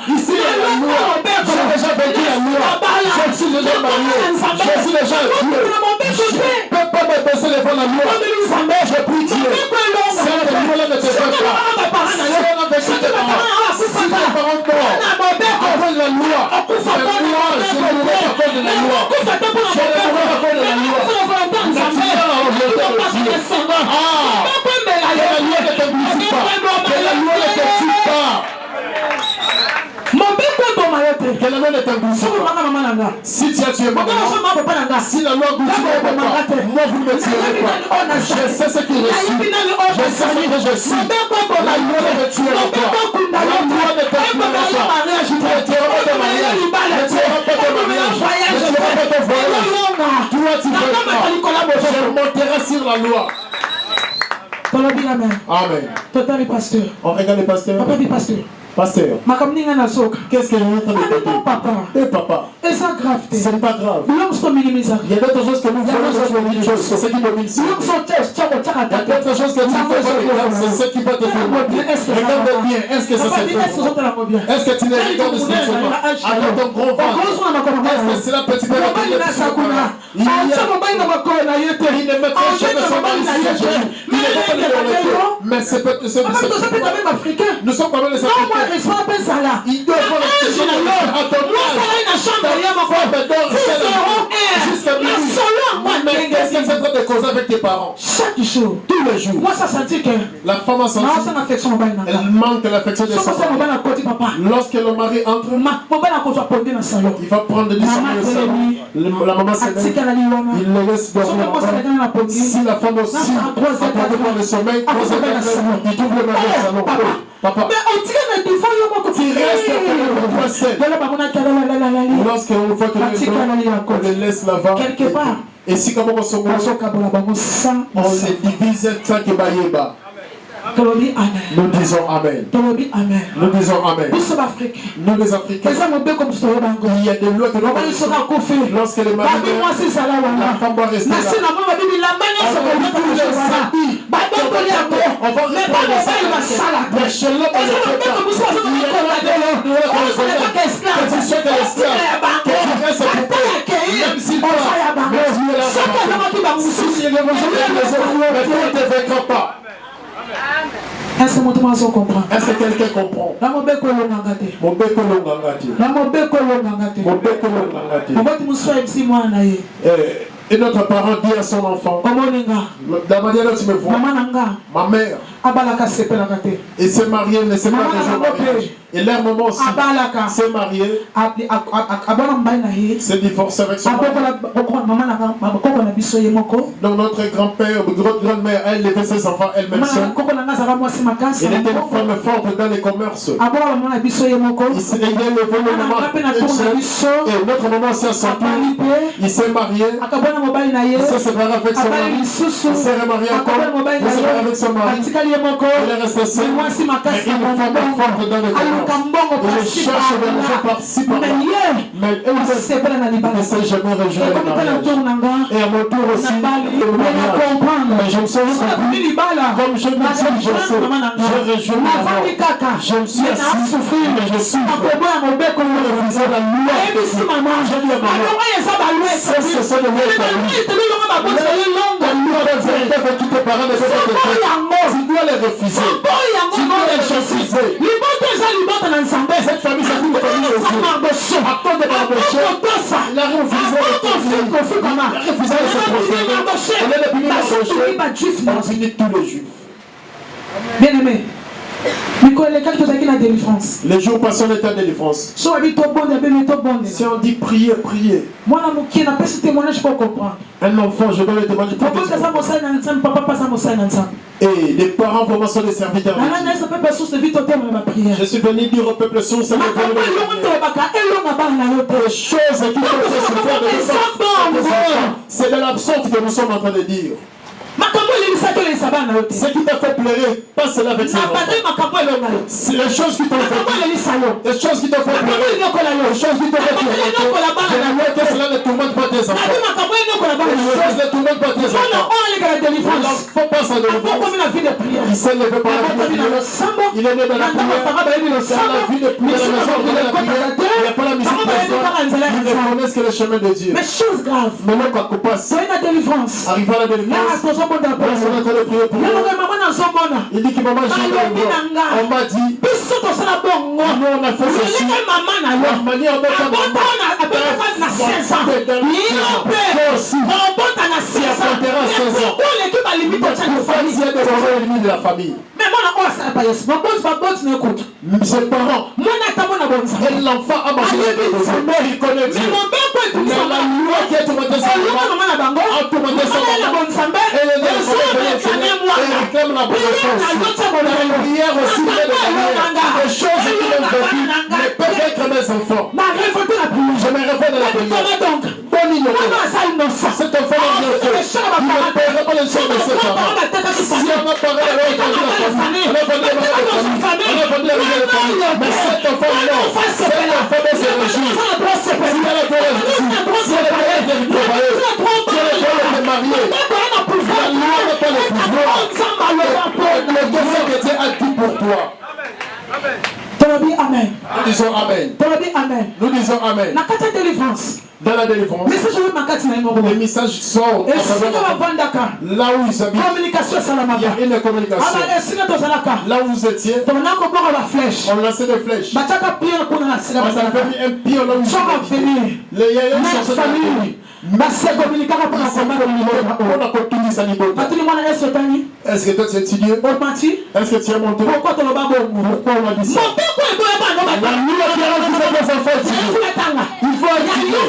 Ici, il y a la loi. J'ai déjà vécu la loi. Je suis déjà marié. Je suis déjà Dieu. Je ne peux pas me baisser devant la loi. Je prie Dieu. Cette loi-là ne te fait pas. Si tes parents morts, avant la loi, moi, je ne mourrai pas à cause de la loi. Je ne mourrai pas à cause de la loi. Que la loi ne te brise pas. Que la loi ne te tue pas. Que la loi ne t'embouche pas. Si tu as tué ma maman, si la loi bouge pas, moi vous ne me tuerez pas. Je sais ce que je suis. Je sais ce que je suis. La loi ne me tuera pas. La loi ne te tuera pas. Tu ne tueras pas de mariage. Ne tueras pas de mariage. Ne tueras pas de voyage. Toi tu veux pas. Je monterai sur la loi. Amen. On regarde les pasteurs. Pasteur, qu'est-ce que je veux te dire? Papa, c'est pas grave. Il y a d'autres choses que nous faisons, c'est ce qui domine. Il y a d'autres choses que tu fais, c'est ce qui va te dominer. Regarde bien, est-ce que ça se fait? Est-ce que tu les regardes spirituellement? Avec ton gros ventre, est-ce que c'est la petite belle qui est il ne met pas jamais son mari sur les genoux. Il ne peut pas le donner. Mais c'est peut-être nous sommes quand même les Africains. Il doit faire le à ton âge. Jusqu'à minuit. Mais qu'est-ce que c'est en train de causer avec tes parents? Chaque jour, tous les jours. Moi, ça sentit que la femme a senti elle manque l'affection de son papa. Lorsque le mari entre, il va prendre des décisions dans le salon. La maman s'est il le laisse dormir. Si la femme aussi attendait par le sommeil, il trouve le mari au salon. Papa, tu restes pour toi seul. Lorsqu'on voit que on les laisse là-bas, quelque part, et si comme on se on les divise sans que baïeba. Tolobi amen. Nous disons Amen. Tolobi amen. Nous disons Amen. Biso Afrique. Nous les Africains, Eza mo be comme story bango. il y a des lois que nous Baba biso ka kofi. lorsque les maris Babi moi si sala la wana. femme doit rester là. Na sina mo babi la mania so ko Avec tous les habits, Babi ko ya ko. on va Mais pas le bail va sala. mais chez l'homme, on Eza mo be comme so so ko la de lo. On pas esclave. que tu sois de l'esclave, que tu restes coupé, même si toi, mais tu es là, si les mais tu ne te vaincras pas. Est-ce que mon tomaso comprend? Est-ce que quelqu'un comprend? La mo be ko lo ngangate. Mon bec au long ngangati. La mo be ko lo ngangate. Mon bec au long ngangati. Mo bati mo so MC moi na ye. Et notre parent dit à son enfant, Omoninga. la manière dont tu me vois, Maman nanga. ma mère, Abalaka sepelaka te. et s'est mariée, ne s'est pas Maman déjà nanga mariée. Et leur maman aussi Abalaka. s'est mariée, Abana mbai na ye. s'est divorcée avec son mari. Maman nanga koko na biso ye moko. Donc notre grand-père, grand-mère, elle élevait ses enfants elle-même Maman seule. koko nanga zaka mwasi makasi. Elle était une femme forte dans les commerces. Abana maman na biso ye moko. Il s'est élevé le maman une seule. Et notre maman aussi à son tour, il s'est marié. Akabana mobali na ye. Il s'est séparé avec son mari. Il s'est remarié encore. Il s'est séparé avec son mari. Il est resté seul. Mais une femme forte dans les commerces. Il cherche de l'argent par-ci par-là. Mais elle ne s'est jamais rejoint le mariage. Et à mon tour aussi, le mariage. Mais je me suis compris. Comme je me dis, je sais. Je rejoins le mariage. Je me suis assis. Mais je souffre. Je faisais la loi. Je dis à maman. Ça, ce sont les lois établies. La loi de vérité veut que tes parents ne peuvent pas te faire. Tu dois les refuser. Tu dois les refuser. Cette famille, c'est une famille de Dieu. À cause de Mardoché, il a refusé de se prosterner. Elle est le Mardoché. On unit tous les juifs. Bien aimé. Les jours passés, on était en délivrance. Si on dit prier, prier. Un enfant, je dois le demander pour et les parents vraiment sont des serviteurs. Je suis venu dire au peuple source les choses qui peuvent se faire de c'est de l'absence que nous sommes en train de dire. Ce qui t'a fait pleurer, pas cela avec ses enfants. C'est les choses qui t'ont fait pleurer. Les choses qui t'ont fait pleurer. Les choses qui t'ont fait pleurer. Je vois que cela ne tourmente pas tes enfants. Les choses ne tourmentent pas tes enfants. Il ne faut pas s'en délivrance. Il s'est levé par la vie de prière. Il est né dans la prière. Dans la vie de prière, dans la maison de la prière. Il n'y a pas la musique présente. Ils reconnaissent que le chemin de Dieu. Mais chose grave. Mais non, quand on passe, arrive à la délivrance. Il dit que maman, on m'a dit, nous on a fait ceci. La manière dont on de la famille. Ses parents, et l'enfant a mangé il connaît Dieu. Mais la loi qui est tombée sur a tombé sur et réclame la la prière aussi des choses qui m'ont vécu ne peuvent être mes enfants. Je me réfère à la prière. Cet enfant il ne paiera pas les choses de ses parents. Si on a parlé de la famille, on a parlé de la famille, mais cet enfant non, cet enfant doit se réjouir. Si elle a fait si elle a fait travailler, si elle a fait marier, la loi n'a pas le pouvoir. Le dessein que Dieu a dit pour toi. Amen. Nous disons Amen. Amen. Nous disons Amen. Dans la délivrance, les messages sortent là où ils habitent. Il y a une communication. Là où vous étiez, on lançait des flèches. On avait mis un pion là où ils étaient. Les yayos sont sur la famille. Est-ce que toi tu es étudié? Est-ce que tu es monté? Pourquoi on a dit ça? La loi qui a refusé des enfants étudiés. Il faut étudier.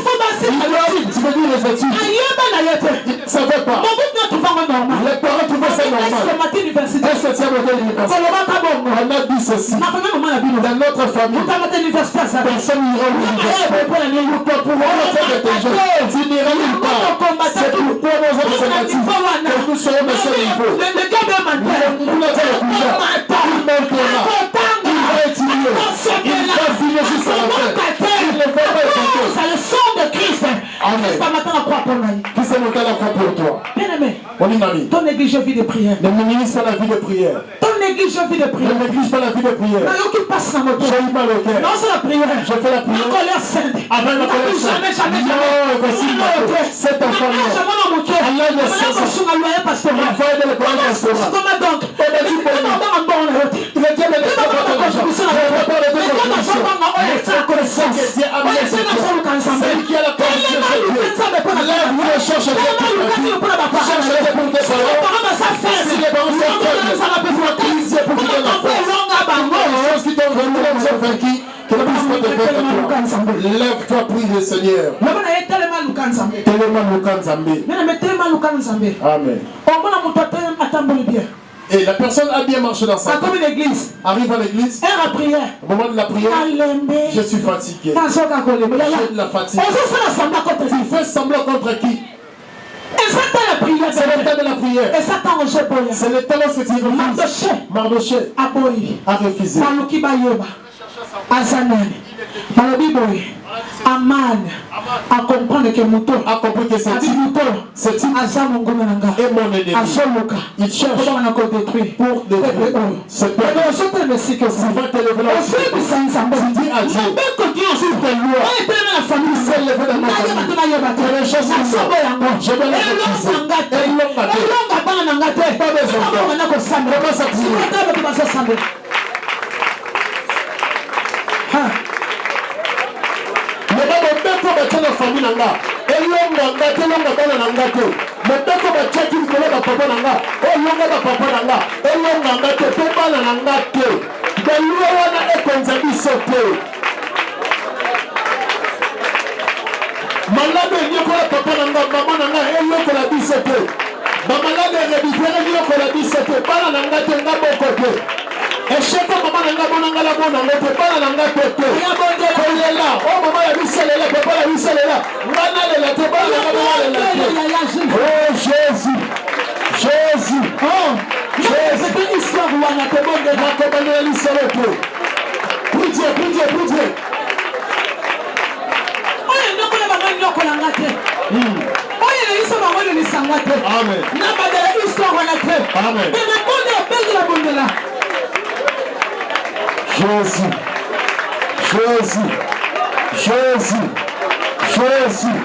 Tu veux dire les études? Ils ne savaient pas. Les parents trouvaient ça normal. Est-ce que tu as monté à l'université? On a dit ceci. Dans notre famille, personne n'ira à l'université. Pour pouvoir faire de tes jeunes, tu n'iras nulle part. C'est pourquoi nos autres se battent. Que nous serons de ce niveau. Nous l'avons déjà. Amen. Qui s'est monté à la croix pour toi? Bien-aimé, Mon ami, ton néglige vie de prière. ne néglige pas la vie de prière. Ton néglige vie de prière. Ne néglige pas la vie de prière. Qui passe dans notre J'ai eu mal au cœur. non, c'est la prière. Je fais la prière. Colère sainte. Avec ma colère sainte. Non, voici cet enfant-là. Allah ne sait pas. Il va aider le plan pastoral. Donc, Il a dit pour nous. Il a dit mais ne fais pas ton argent. Je ne fais pas de contribution. Mais fais connaissance que Dieu a amené ce Dieu. Celui qui a la conviction de Dieu. Lève-vous et cherche Dieu pour ta vie. Cherche Dieu pour tes parents. Si les parents sont faibles, prie Dieu pour qu'ils donnent la force. Les choses qui t'ont vendu, les ont vaincu. Que ne puisse pas te faire de toi. Lève-toi, prie le Seigneur. Amen. Et la personne a bien marché dans sa vie. Comme une église. Arrive à l'église. Et la prière. Au moment de la prière, je suis fatigué. J'ai de la fatigue. Tu fais semblant contre qui? C'est le temps de la prière. C'est le temps lorsque tu refuses. Mardoché a refusé. Aman a comprendre que Mouto a compris que c'est type est mon ennemi. Il cherche pour détruire ce peuple. Il va te lever là. Tu dis à Dieu, si tes lois s'est levé dans ma famille, que les choses sont je vais les refuser. Et l'homme a dit, pas des enfants. Commence à prier. Mobeko batana famille nanga elonga ngate longa bana nanga te mobeko bataki likolo ba papa nanga olonga ba papa nanga elonga ngate pe bana nanga te beluwa wana ekonza biso te malade nyokola papa nanga mama nanga elokola biso te bamalade ngebifere nyokola biso te bana nanga te nga boko te esheko mama nanga bonanga la bonanga te bana nanga te te kolela o mama ya biselela papa ya biselela ngana lela te bana nanga lela te oh Jésus Jésus oh Jésus c'est une histoire où on a te bonne de la commande l'histoire te pour Dieu oye ndokola banga ndokola ngate oye le histoire mama le sangate amen na badala histoire wana te amen mais bonne la Jésus, Jésus, Jésus, Jésus.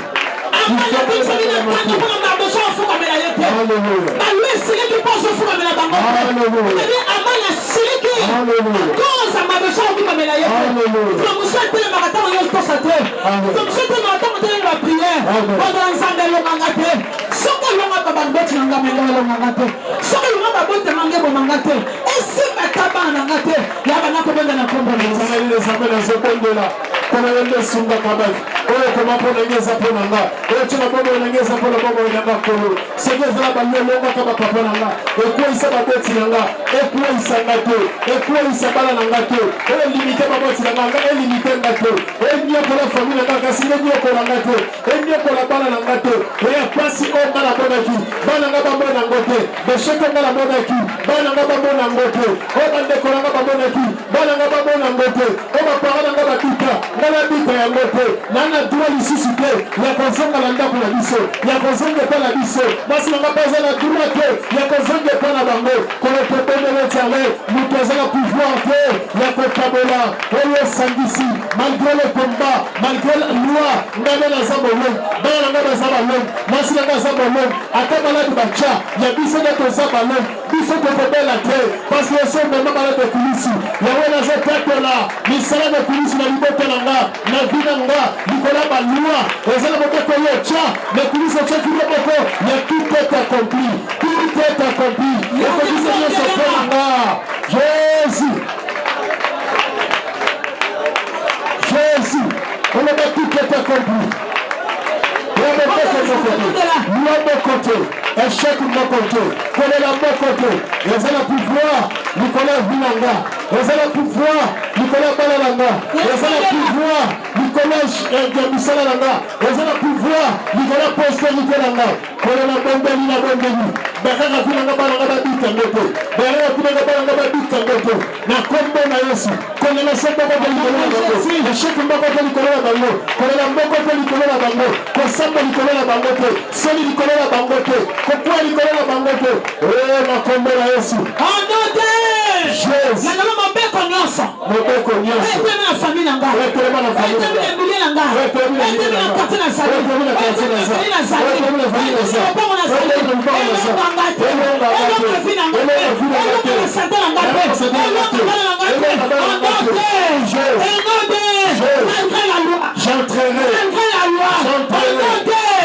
Malgré le combat, malgré la loi, parce que c'est maintenant malade de Kulisi. Il y a un aspect là, il sera de Kulisi, la liberté là, la vie là, Nicolas Baloua, les élèves de Koyocha, mais Kulisi est qui le boko, mais tout est accompli, tout est accompli. Il faut que Seigneur se fait là. Jésus. Jésus. On a tout est accompli. Mon côté, échec de mon côté, connaît la bon côté, les allons pouvoir, nous connaissons Vilanga, les allons pouvoir, nous Nicolas Balalanga, Rosana pouvoir, Nicolas Misala Langa, Rosana pouvoir, Nicolas Postérité Langa, Colonel Bombeli, la Bombeli, Bakara Filanga Balanga Babita Moto, Bakara Filanga Balanga Babita Moto, na Combo na Yesu, Colonel Samba Nicolas Bango, le chef Mbako Nicolas Bango, Colonel Mbako Nicolas Bango, Kosamba Nicolas Bango, Soli Nicolas Bango, Kokwa Nicolas Bango, na Combo na Yesu. Jésus. Mobeko nyonso. Na famille nanga. Wetelema na famille nanga. Wetelema nanga. Wetelema na quartier na Sali. Wetelema na quartier na Sali. Wetelema na famille na Sali. Wetelema na famille na Sali. Wetelema na famille na Sali. J'entrerai.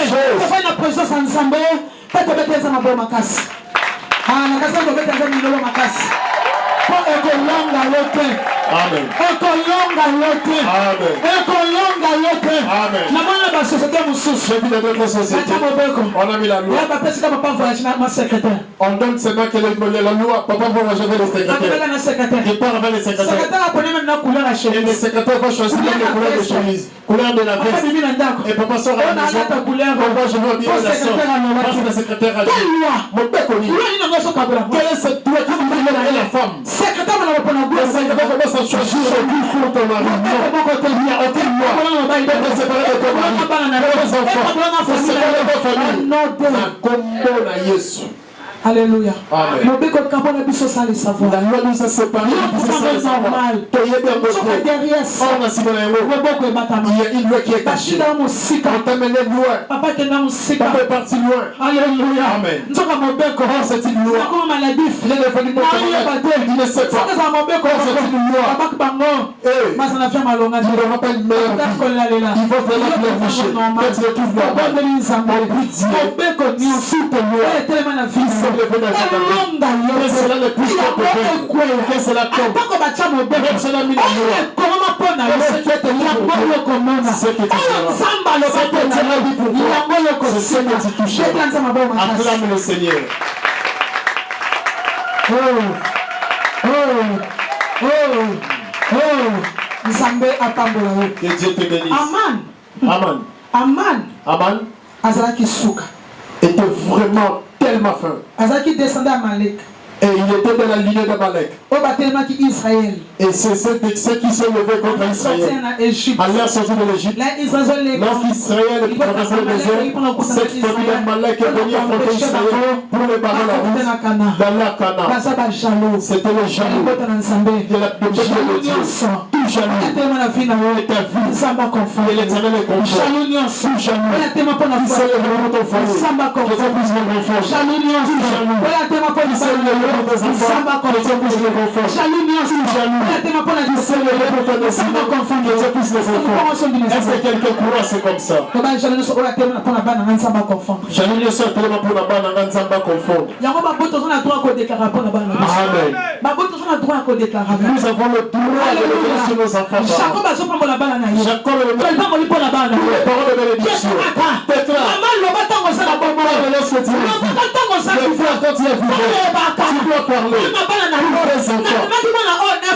J'entrerai la présence ensemble. Peut-être ma bonne makasi. Ah, na kasa ko beta nzambe ngolo makasi. Po ekolonga yote. Amen. Ekolonga yote. Amen. Ekolonga yote. Amen. Na mwana ba société mususu. Je vis dans notre société. On a mis la loi. Ya ba pesi kama papa voyage na ma secrétaire. On donne seulement quelle est la loi. Papa va voyager avec les secrétaires. Na secrétaire. Il part avec les secrétaires. Secrétaire a pris même la couleur à chemise. Et les secrétaires vont choisir la couleur de chemise. Couleur de la veste. Et papa sort à la maison. Papa, je veux bien la sort. Parce que le secrétaire a dit. Mon père connu. Quelle est cette loi qui dit la femme? Secrétaire va la reprendre. Le secrétaire commence à choisir le but pour ton mari. Il n'y a aucune loi. Il est séparé de ton mari. Tes enfants. C'est séparé de ta famille. Na combo na Yesu. Alléluia. Amen. Mon béco de campon a pu se saler savoir. La loi nous a séparés. C'est normal. Il y a une loi qui est cachée. On t'a mené loin. Papa est parti loin. Alléluia. Amen. C'est une loi. Il est devenu mon camarade. Il ne sait pas. C'est une loi. Il n'aura pas une mère. Il va faire la pleurnicher. Quand tu le trouves normal. Mon but dit, sous tes lois. C'est là le plus important. C'est la tombe. C'est la mine c'est ce que tu acclame le Seigneur. Que Dieu te bénisse. Aman. Aman était vraiment tellement faim. Azaki descendait à Malek. Et il était dans la lignée d'Amalek. Et c'est ceux qui sont levés contre Israël. À leur sortie de l'Égypte. Lorsqu'Israël traversait le désert, cette famille d'Amalek est venue affronter Israël pour les barrer la route dans la Canaan. C'était le jaloux de la péché de Dieu. Tout jaloux. Et ta vie. Et l'Éternel est confiant. Tout jaloux. Qui s'est levé pour ton foyer. Que tu puisses le confort. Tout jaloux. Qui s'est levé pour tes enfants. Que tu puisses le confort. Est-ce que quelqu'un courant c'est comme ça? J'allais le sortir pour la balle en Nzamba confondre. Amen. Nous avons le droit de le sur nos enfants. Jacob le parole de bénédiction. Petra, lorsque tu es le frère quand tu es vivant, tu dois parler. Les enfants.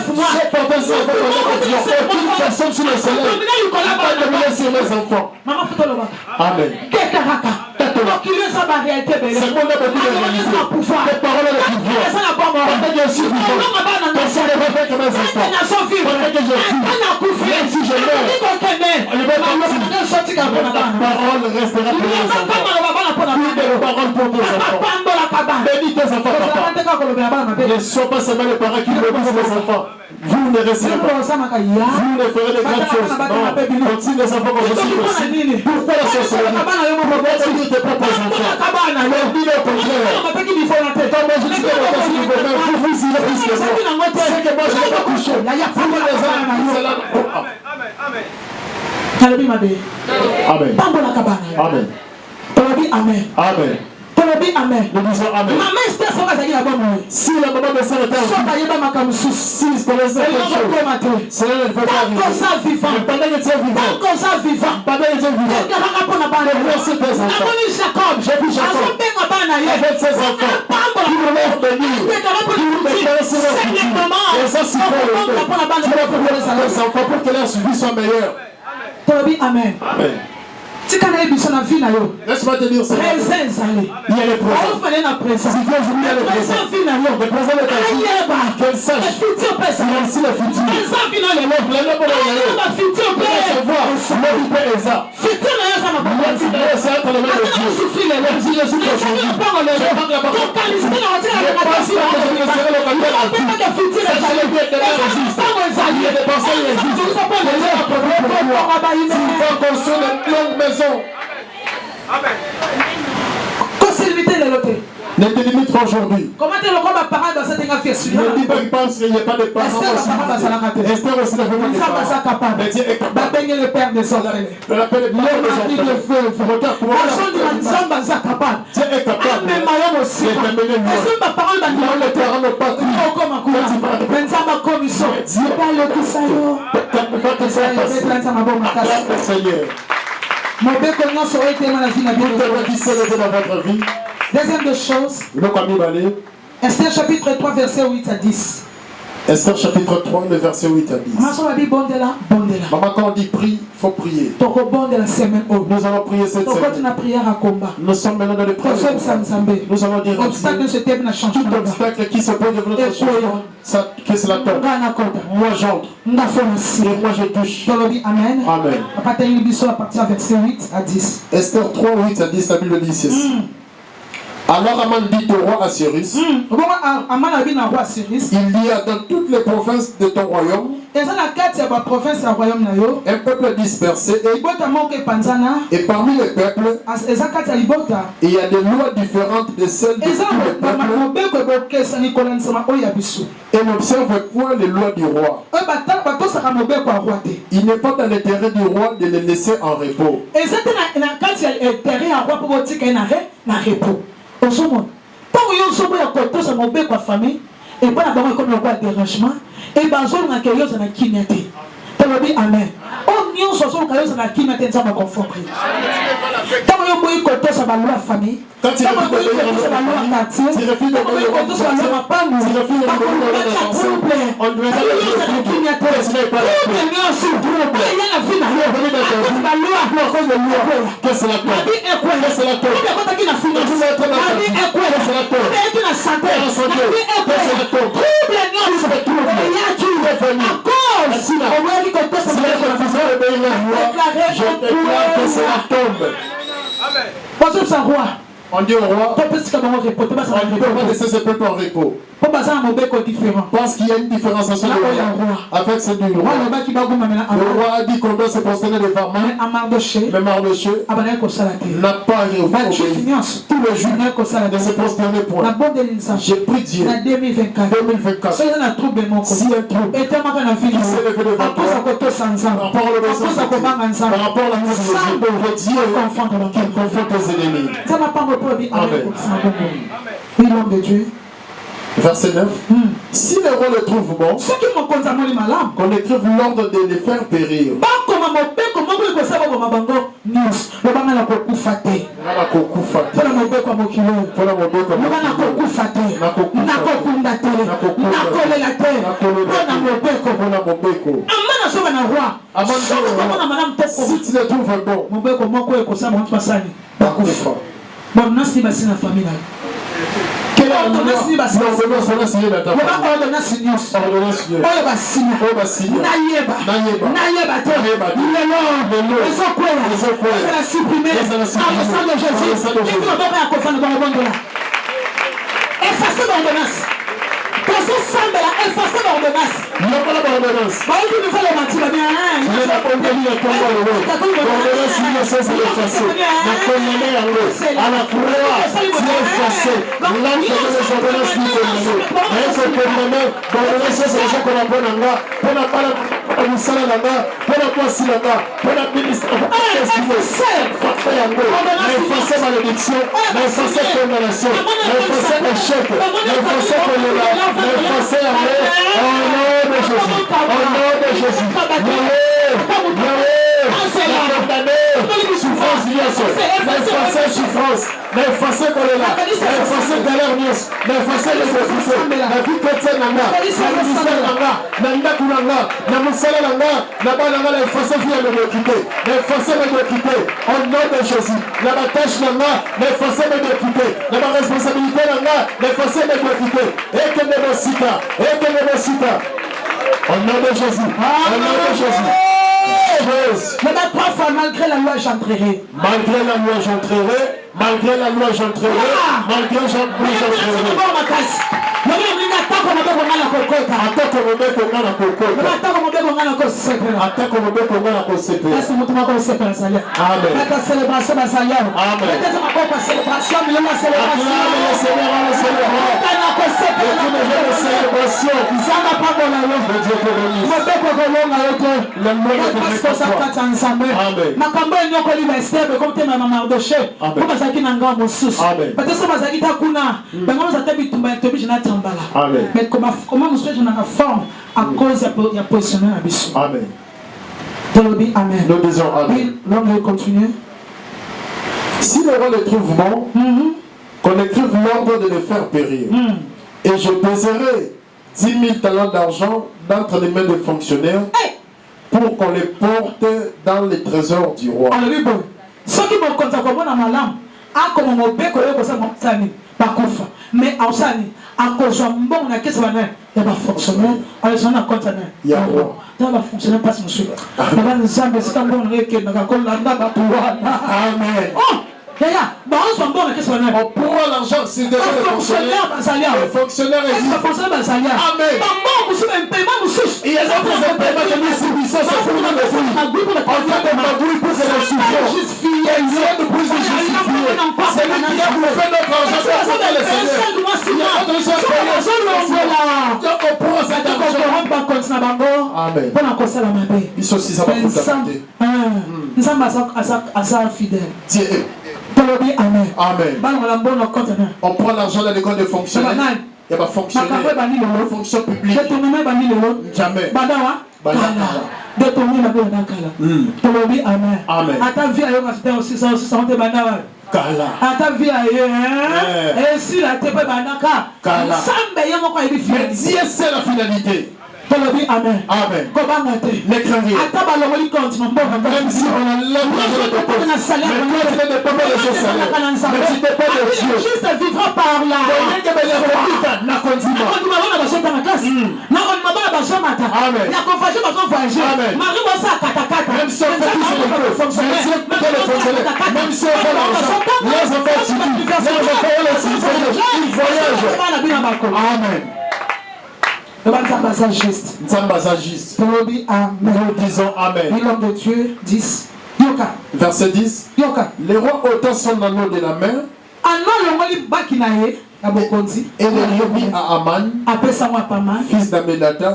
J'ai pas besoin aucune personne sur le soleil. Pas de mener sur les enfants. Amen. C'est qu'on a beaucoup de réalité. Les paroles de pouvoir. Pendant que je suis vivant, personne ne va faire que mes enfants. Pendant que je vis, même si je meurs, la parole restera pour les enfants. Plus de paroles pour tes enfants. Bénis tes enfants, papa. Ne sois pas seulement les parents qui bénissent les enfants. Vous ne resterez pas. Vous ne ferez de grandes choses. Non. Continue les enfants comme je suis aussi. Pourquoi la sorcellerie? Pourquoi tu dis tes propres enfants? Mais dis-le au contraire. Quand moi je dis que mon fils vous irez plus que moi. C'est que moi je n'ai pas couché. Vous les enfants, c'est là. Amen. Amen. Amen. Amen. Amen. Nous disons Amen. Si la maman de Sarah était en vie, si il se connaissait quelque chose, cela ne peut pas arriver. Mais pendant que tu es vivant, le verset tes enfants. J'ai vu Jacob avec ses enfants. leur bénir, pour déclarer sur leur futur. Et ça, c'est pour les enfants, pour que leur vie soit meilleure. Amen. Amen. Laisse-moi te dire ça. Il y a les présents. Il y a les présents de ta vie. Qu'elle sache. Il y a aussi le futur. Savoir l'hérité est ça. C'est entre les mains de Dieu. Même si je suis aujourd'hui, je prends la parole. Je pense que je ne serai le candidat à tout. Sachez-le bien que là, il y a des personnes qui existent. Tu vas construire une longue maison. Amen. Ne te limite pas aujourd'hui. Comment tu le parent dans cette fête? Ne dis pas qu'il pense qu'il n'y a pas de parents aussi. Esther aussi n'a pas de parents. Mais Dieu est capable. Le père des enfants. Je l'appelle le père des enfants. Regarde comment Dieu est capable de t'amener loin. Non, les parents n'ont pas cru. Seigneur. Mon père commence à être dans la vie de vie. Deuxième de choses, Esther chapitre 3, verset 8 à 10. Esther chapitre 3, le verset 8 à 10. Maman, quand on dit prie, il faut prier. Nous allons prier cette semaine. Nous sommes maintenant dans le prières. Nous allons dire tout obstacle qui se pose devant notre changement, que cela tombe. Moi j'entre. Et moi je touche. Amen. Amen. À partir verset 8 à 10. Esther 3, 8 à 10, la Bible dit ceci. Alors Aman dit au roi Assyrus, il y a dans toutes les provinces de ton royaume un peuple dispersé et parmi les peuples il y a des lois différentes de celles de tous les peuples et n'observe point les lois du roi. Il n'est pas dans l'intérêt du roi de les laisser en repos. Tant que vous avez un famille, et pas la banque comme le roi dérangement, et bien, vous avez un kidnappé. Amen. Oh, nous sommes dans la kidnappé, ça m'a conforté. Tant que vous avez un famille, quand tu as un quartier, tu refuses de on dit au roi, on ne peut pas laisser ce peuple en repos. Parce qu'il y a une différenciation de roi avec celle du roi. Le roi a dit qu'on doit se prosterner devant moi. Mais Mardochée n'a pas obéi. Tous les jours de se prosterner point. J'ai pris Dieu. 2024. S'il y a un trouble qui s'est levé devant toi, par rapport au par rapport à la mort de Dieu, qu'il confronte tes ennemis. Amen. Oui, l'homme de Dieu. Verset 9. Si le roi le trouve bon, qu'on écrive l'ordre de les faire périr. Si tu le trouves bon, quelle ordonnance on a signé dans ta famille? Ordonnance souffrance, souffrance, d'effacer choléra, d'effacer galère, d'effacer les difficultés, la vie chrétienne nanga, la ministère nanga, nanga kunanga, na musala nanga, na ba nanga d'effacer vie à médiocrité, d'effacer médiocrité, au nom de Jésus, na ba tâche nanga, d'effacer médiocrité, na ba responsabilité nanga, d'effacer médiocrité, et que ne me au nom de Jésus, au nom de Jésus. Mais parfois, malgré la loi, j'entrerai. Malgré la loi, j'entrerai. Malgré la loi, j'entrerai. Malgré j'entrerai. Mais comment nous sommes dans la forme à cause de la position de la mission. Amen. Amen. Nous disons Amen. L'homme continue. Si le roi le trouve bon, qu'on écrive l'ordre de le faire périr. Et je pèserai 10 000 talents d'argent d'entre les mains des fonctionnaires pour qu'on les porte dans les trésors du roi. Ce qui me compte comme un malam, a comme mon bec au lieu de ça, pas coufa. Mais à Osani, à cause d'un bon, on a qu'est-ce qu'on a, il y a pas fonctionnaire, à l'on a compté. Il y a roi. Il y a pas fonctionnaire, pas monsieur. Il y a des gens, mais c'est un bon réel qui n'a pas qu'on l'a pas pour. Amen. Oh! On pourra l'argent, c'est déjà le fonctionnaire. Le fonctionnaire est dit. Amen. Il y a d'autres paiements de distribution, c'est pour nous de fouilles. On vient de magouille pour que les souffrants. Il y a une zone de plus de justifier. C'est lui qui a bouffé notre argent pour porter le Seigneur. Il y a d'autres choses payées. Donc on pourra cet argent. Amen. Ils sont si ça va vous t'apporter. Nous sommes fidèles. Amen. Amen. On prend l'argent dans l'école de fonctionnaires. Il y a pas fonctionnaire. Fonction publique. Jamais. Amen. Amen. Mais Dieu c'est la finalité. Amen. Amen. Ne crains rien. Même si on enlève l'argent de ton poste, mais toi tu ne dépends pas de ce salaire. Mais tu dépends de Dieu. Juste vivra par là. Amen. Même si on fait tout sur le feu, même si on fait l'argent, les enfants étudient, les enfants ils voyagent. Amen. Nous disons Amen. L'homme de Dieu 10. Verset 10. Les rois ôtant son anneau de la main et le remis à Aman, fils d'Amedata,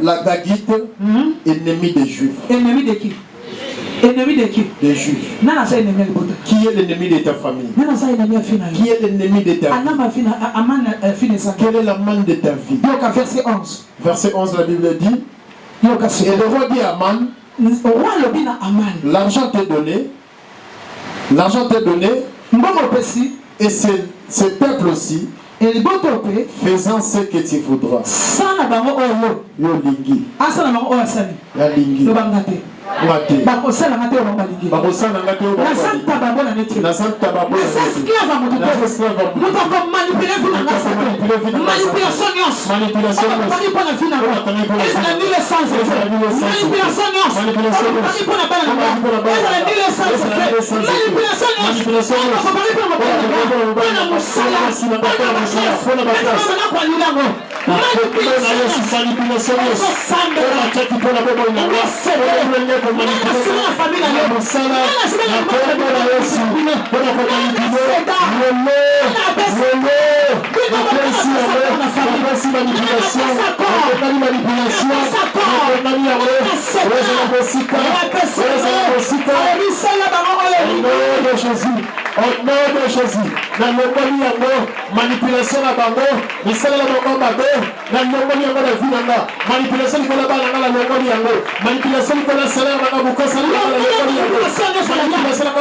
la Gagite, ennemi des Juifs. Ennemi de qui? Ennemi de qui? Des Juifs. Qui est l'ennemi de ta famille? Qui est l'ennemi de ta vie? Quel est l'amant de ta vie? Verset 11. Verset 11, la Bible dit. Et le roi dit à Aman, l'argent t'est donné. L'argent t'est donné. Et ce peuple aussi, faisant ce que tu voudras. Yo lingi. Ya lingi. Au nom de Jésus, dans le nom de manipulation à Bango, mais c'est la Bango Bago, dans le nom de la vie, manipulation de la Bango, la Bango Yango, manipulation de la salaire, la Bango, manipulation de la Bango, manipulation de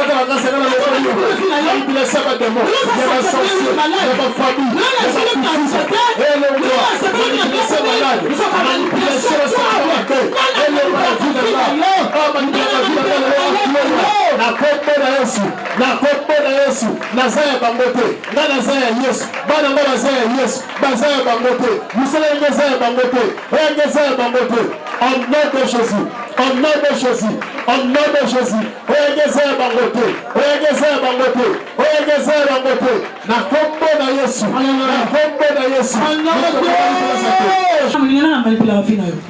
la Bango, manipulation ya badémon, ya basorcier, ya bafamille, ya bakutuza. Alléluia. Manipulation ya malade, manipulation ya santé, elongo na vie na nga. Oh, manipulation ya vie na nga. Na kombo na Yesu, na kombo na Yesu, naza ya bango te. Nga naza ya Yesu, bana nga naza ya Yesu, baza ya bango te. Musala nga naza ya bango te, oya nga naza ya bango te. Au nom de Jésus, au nom de Jésus, au nom de Jésus, oya nga naza ya bango te, oya nga naza ya bango te, oya nga naza ya bango te. Na kombo na Yesu, na kombo na Yesu.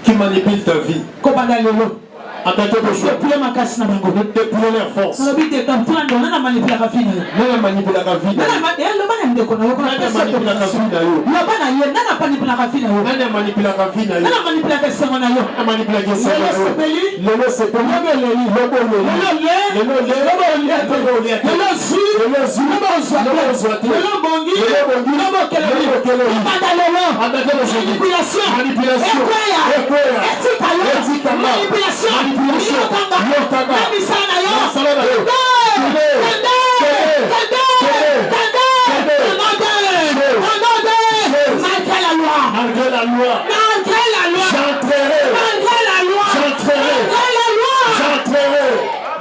Qui manipule ta vie. Depuis ma casse na bango, depuis leur force. na bi de quand plan on a manipulé la vie na yo. Nana manipule la vie na yo. Nana bana ndeko na yo ko Nana manipule la vie na yo. Yo bana ye nana manipule la vie na yo. Nana manipule la vie na yo. Nana manipule la sema na yo. Nana manipule la sema na yo. Lelo sepeli. Lelo le. Lelo le. Lelo zu. Lelo zu. Lelo zwate. Lelo bongi. Lelo keleli. Bana lelo. Manipulation. Manipulation. Etika. Manipulation. Yotanga. Misana yo. Masala yo. Malgré la loi. Malgré la loi. Malgré la loi. J'entrerai. Malgré la loi. J'entrerai. Malgré la loi. J'entrerai.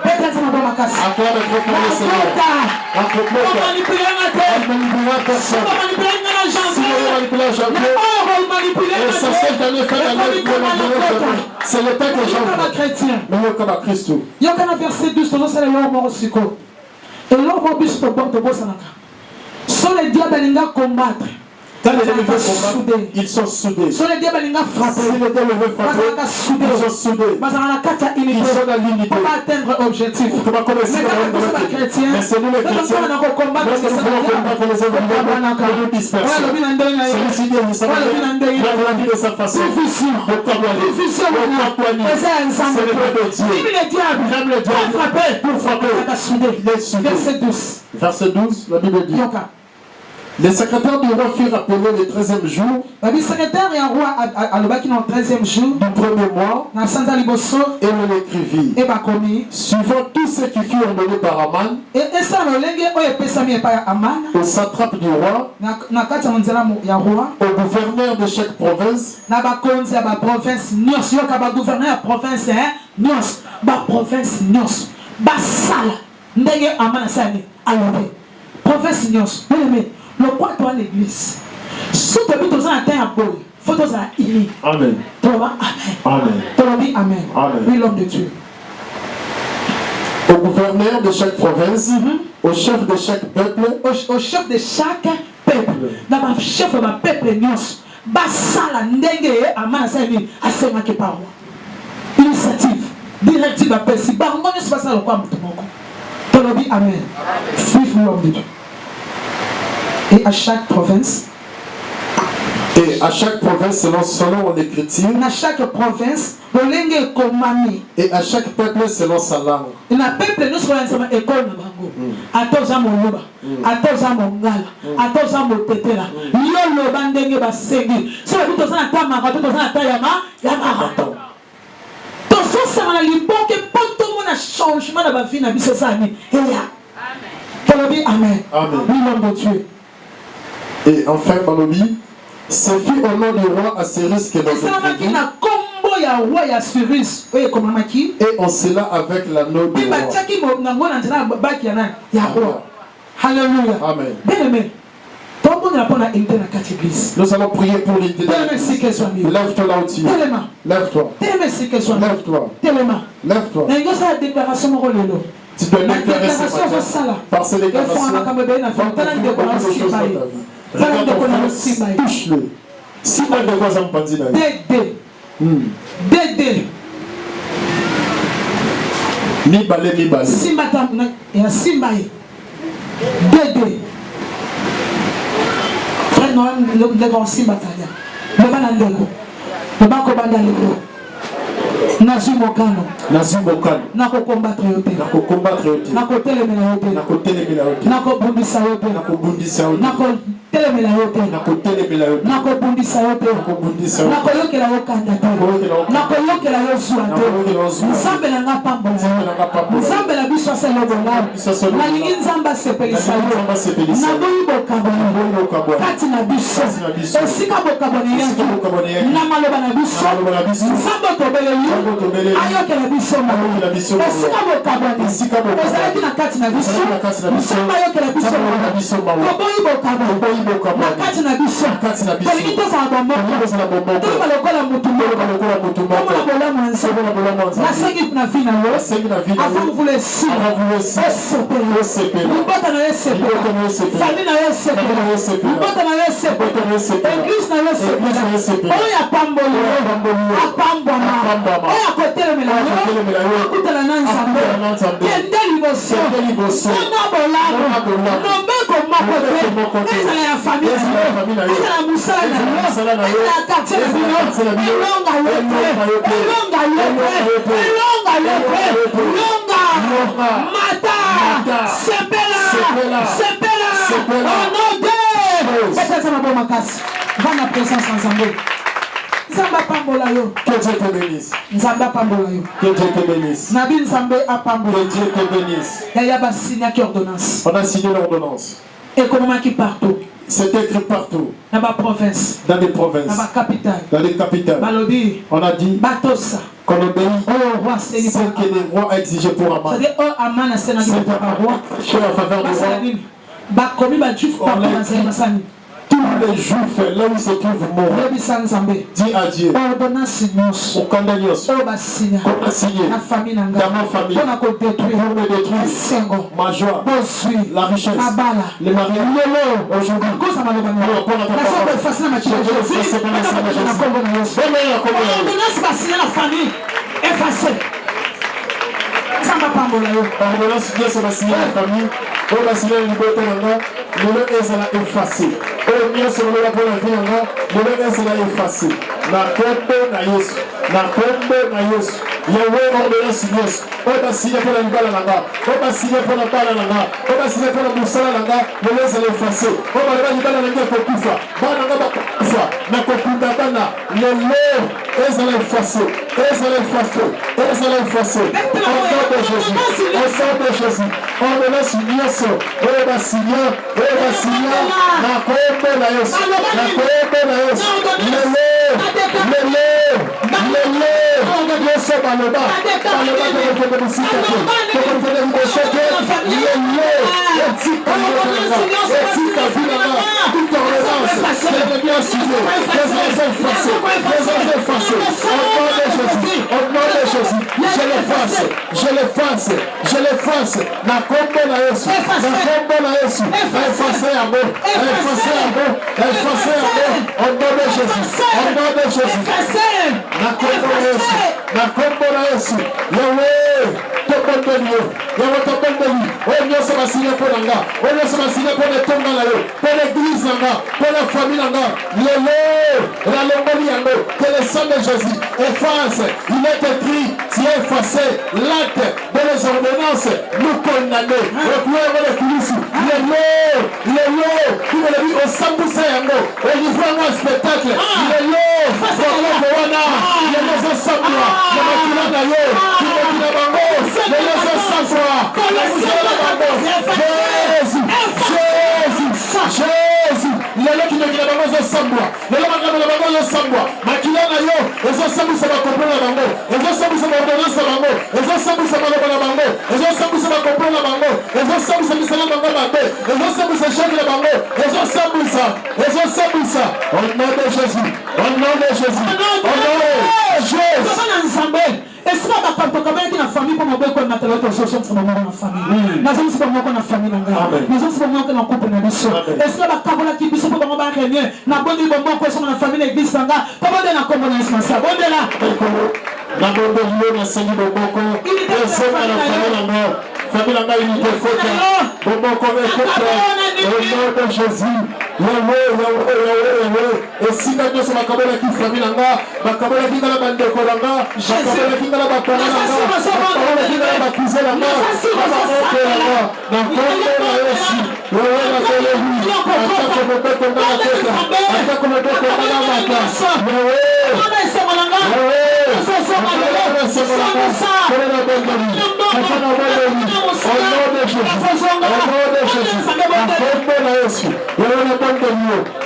Peut-être ça va casser. Encore le propos du Seigneur. Encore le propos. Manipuler ma tête. Elle manipulera personne. Manipuler ma jambe. Si on manipule la jambe, et ça c'est jamais fait la loi. C'est le temps que j'en chrétien. Mais il y a comme à Christ. Il y a un verset 12, c'est le mort aussi. Et l'homme bis pour porte de Bossanaka. Sur les diables, il va combattre. Quand les ennemis veulent combattre, ils sont soudés. Sur les diables, il va frapper. Si les diables veulent frapper, ils sont soudés. Ils sont dans l'unité. Pour atteindre l'objectif. Pour pas commencer les chrétiens. Mais c'est nous les chrétiens. Nous allons combattre les ennemis pour nous disperser. Celui-ci dit, nous savons la vie de sa façon. Difficile. C'est le Dieu de Dieu. Les diables. Même le diable. Pour frapper. Il est soudé. Verset 12. Verset 12, la Bible dit. Les secrétaires du roi firent appeler le 13e jour. Le secrétaire et un roi à le 13e jour du premier mois. Et on écrivit. Et commis. Suivant tous ceux qui furent ordonnés par Aman. Et ça, au satrape du roi. Au gouverneur de chaque province. Province le quoi toi l'église si tu habites dans un terre à Paul faut dans un île. Amen. Amen. Amen. Oui, l'homme de Dieu. Au gouverneur de chaque province, au chef de chaque peuple, au chef de chaque peuple, d'abord chef de ma peuple nyos basala ndenge amana sali asema ke par moi. Initiative directive à Percy bango ne se passe le quoi mutomoko. Tolobi amen. Suivre l'homme de Dieu. Et à chaque province. Et à chaque province selon l'écriture. À chaque province, le komami. Et à chaque peuple selon sa langue. Et la peuple nous sommes ensemble école na bango. Atoza moloba, atoza mongala, atoza motetela. Yo lo bandenge basengi. So la toza na tamaka, toza na tayama, ya marathon. Tozo ça na liboke poto mona changement na ba vie na biso sani. Et ya. Amen. Amen. Oui, l'homme de Dieu. Et enfin, Balobi, c'est fait au nom du roi Assyris que notre pays. Et on cela avec l'anneau du roi. Alléluia. Amen. Bien-aimé. Nous allons prier pour l'unité. Lève-toi là où tu es. Lève-toi. Lève-toi. Lève-toi. Tu dois déclarer ce matin. Par ces déclarations, touche-le. Si tu as de quoi ça me pense là. Dédé. Ni balé, ni balé. Simbata et un simbaye. Dédé. Frère Noël, le grand simbata. Le banandego. Le bako bandalego. Nazumokano. Nako combattre yote. Nako telemela yote. Nako bundisa yote. telemela yo te nakobundisa yo te nakoyokela yo kanda te nakoyokela yo zwa te nzambe na nga pambola yo nzambe na biso asala bolamu nalingi nzambe asepelisa yo naboyi bokabona kati na biso esika bokabona yaki na maloba na biso nzambe otobele yo ayokela biso mabe esika bokabona ezalaki na kati na biso nzambe ayokela biso mabe toboyi bokabona makati na biso tolingi tozala bomoko toyeba lokola mutu moko tomona bolamu ya nzambe nasengi na vi na yo avant mvula esila osepela libota na yo esepela fami na yo esepela libota na yo esepela eglise na yo esepela oyo apamboli yo apambwama oyo akotelemela yo akutana na nzambe kende liboso ona bolamu lobeko moko te ezala ya famille ezala mosala na yo ezala quartier na bino elonga yo te elonga mata sepela onode betesa mabo makasi va na présence nzambe nzambe apambola yo que Dieu te bénisse nzambe apambola yo que Dieu te bénisse nabi nzambe apambola que Dieu te bénisse yaya basignaki ordonnance on a signé l'ordonnance ekomamaki partout. C'est écrit partout. Dans ma province. Dans les provinces. Dans ma capitale. Dans les capitales. Balobi. On a dit Batosa. qu'on obéit au roi. C'est ce que les rois a exigé pour Aman. C'est-à-dire, oh Aman a sénat pour un roi. Je suis en faveur du roi. Bakomi Badjuf Papa. Tous les juifs, là où se trouve mort, dis à Dieu, au condamné, on a signé dans ma famille pour me détruire ma joie, la richesse, les mariages. Aujourd'hui, ordonnance Dieu se va signer la famille, on va signer la liberté de l'homme, le est effacé. Oh Dieu se va pour la vie en là, le est effacé. Na kombo na Yesu, na kombo na Yesu. Yahweh ordonnance Dieu. On va signer pour la libala là-bas, on va signer pour la bala là-bas, on va signer pour la moussala là-bas, le est effacé. On va la libala là-bas pour kufa, bana là-bas kufa, na kokunda bana, le est effacé, est effacé. Au nom de Jésus, ordonnance Yesu, on va signer, na kombo na Yesu, na kombo na Yesu, Yesu baloba, de musika te, de musika etika vilana, toute tolérance, c'est bien signé, les enfants effacés, au nom de Jésus, je l'efface, na kombo na Yesu, effacer à mot, au nom de Jésus, na kombo na Yesu, Yahweh, Yahweh, oh Dieu, ça va signer pour l'anga, oh Dieu, ça va signer pour les tombes là, pour l'église là, pour la famille là, la Lombolie là, que le sang de Jésus efface, il est écrit, c'est effacé, l'acte de les ordonnances, nous condamner, retrouver les coulisses, les lots, qui me le dit au Samboussé yango, au livre un spectacle, les lots, les maisons Samboué, les maquilles là, qui me dit la bango, les maisons Samboué, Jésus, lelo kinokila bango ezosambwa, lelo makambo na bango ezosambwa, makila na yo ezosambwisa bakomprendre na bango, ezosambwisa baordonnance na bango, ezosambwisa maloba na bango, ezosambwisa bakomprendre na bango, ezosambwisa misala na bango mabe, ezosambwisa chèque na bango, ezosambwisa, au nom de Jésus, au nom de Jésus, au nom de Jésus. Est-ce que la famille na famille pour mobile ko matériel to social for mobile na famille na zone pour moko na famille nga na zone pour moko na couple na biso est-ce que ba kabola ki biso pour mobile rien na bondi bombo ko so na famille église nga comment de na kombo na espasa bonde la na bondo yo na sengi bomoko et c'est na famille nga unité fota bomoko e fota nom de Jésus. Yahweh. Et si nous sommes capables de famille, capables de la bande de Colanga, capables de la bataille, capables de la baptiser la main,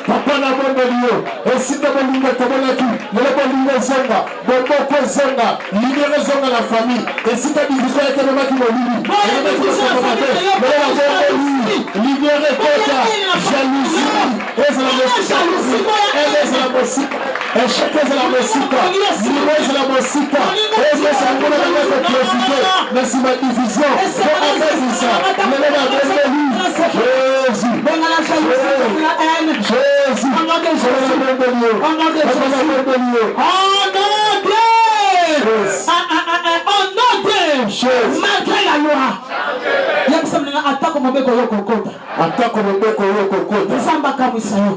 papa na bondelio esika bolinga tobolaki bolinga zonga bokoko zonga libéré zonga la famille esika division etelomaki molili libéré kota jalousie ezala mosika échec ezala mosika limo ezala mosika ezala ngona na ngoko profite na sima division po amezisa lelo na bondeli Jésus Jésus, au nom de Jésus, au nom de Jésus, malgré la loi,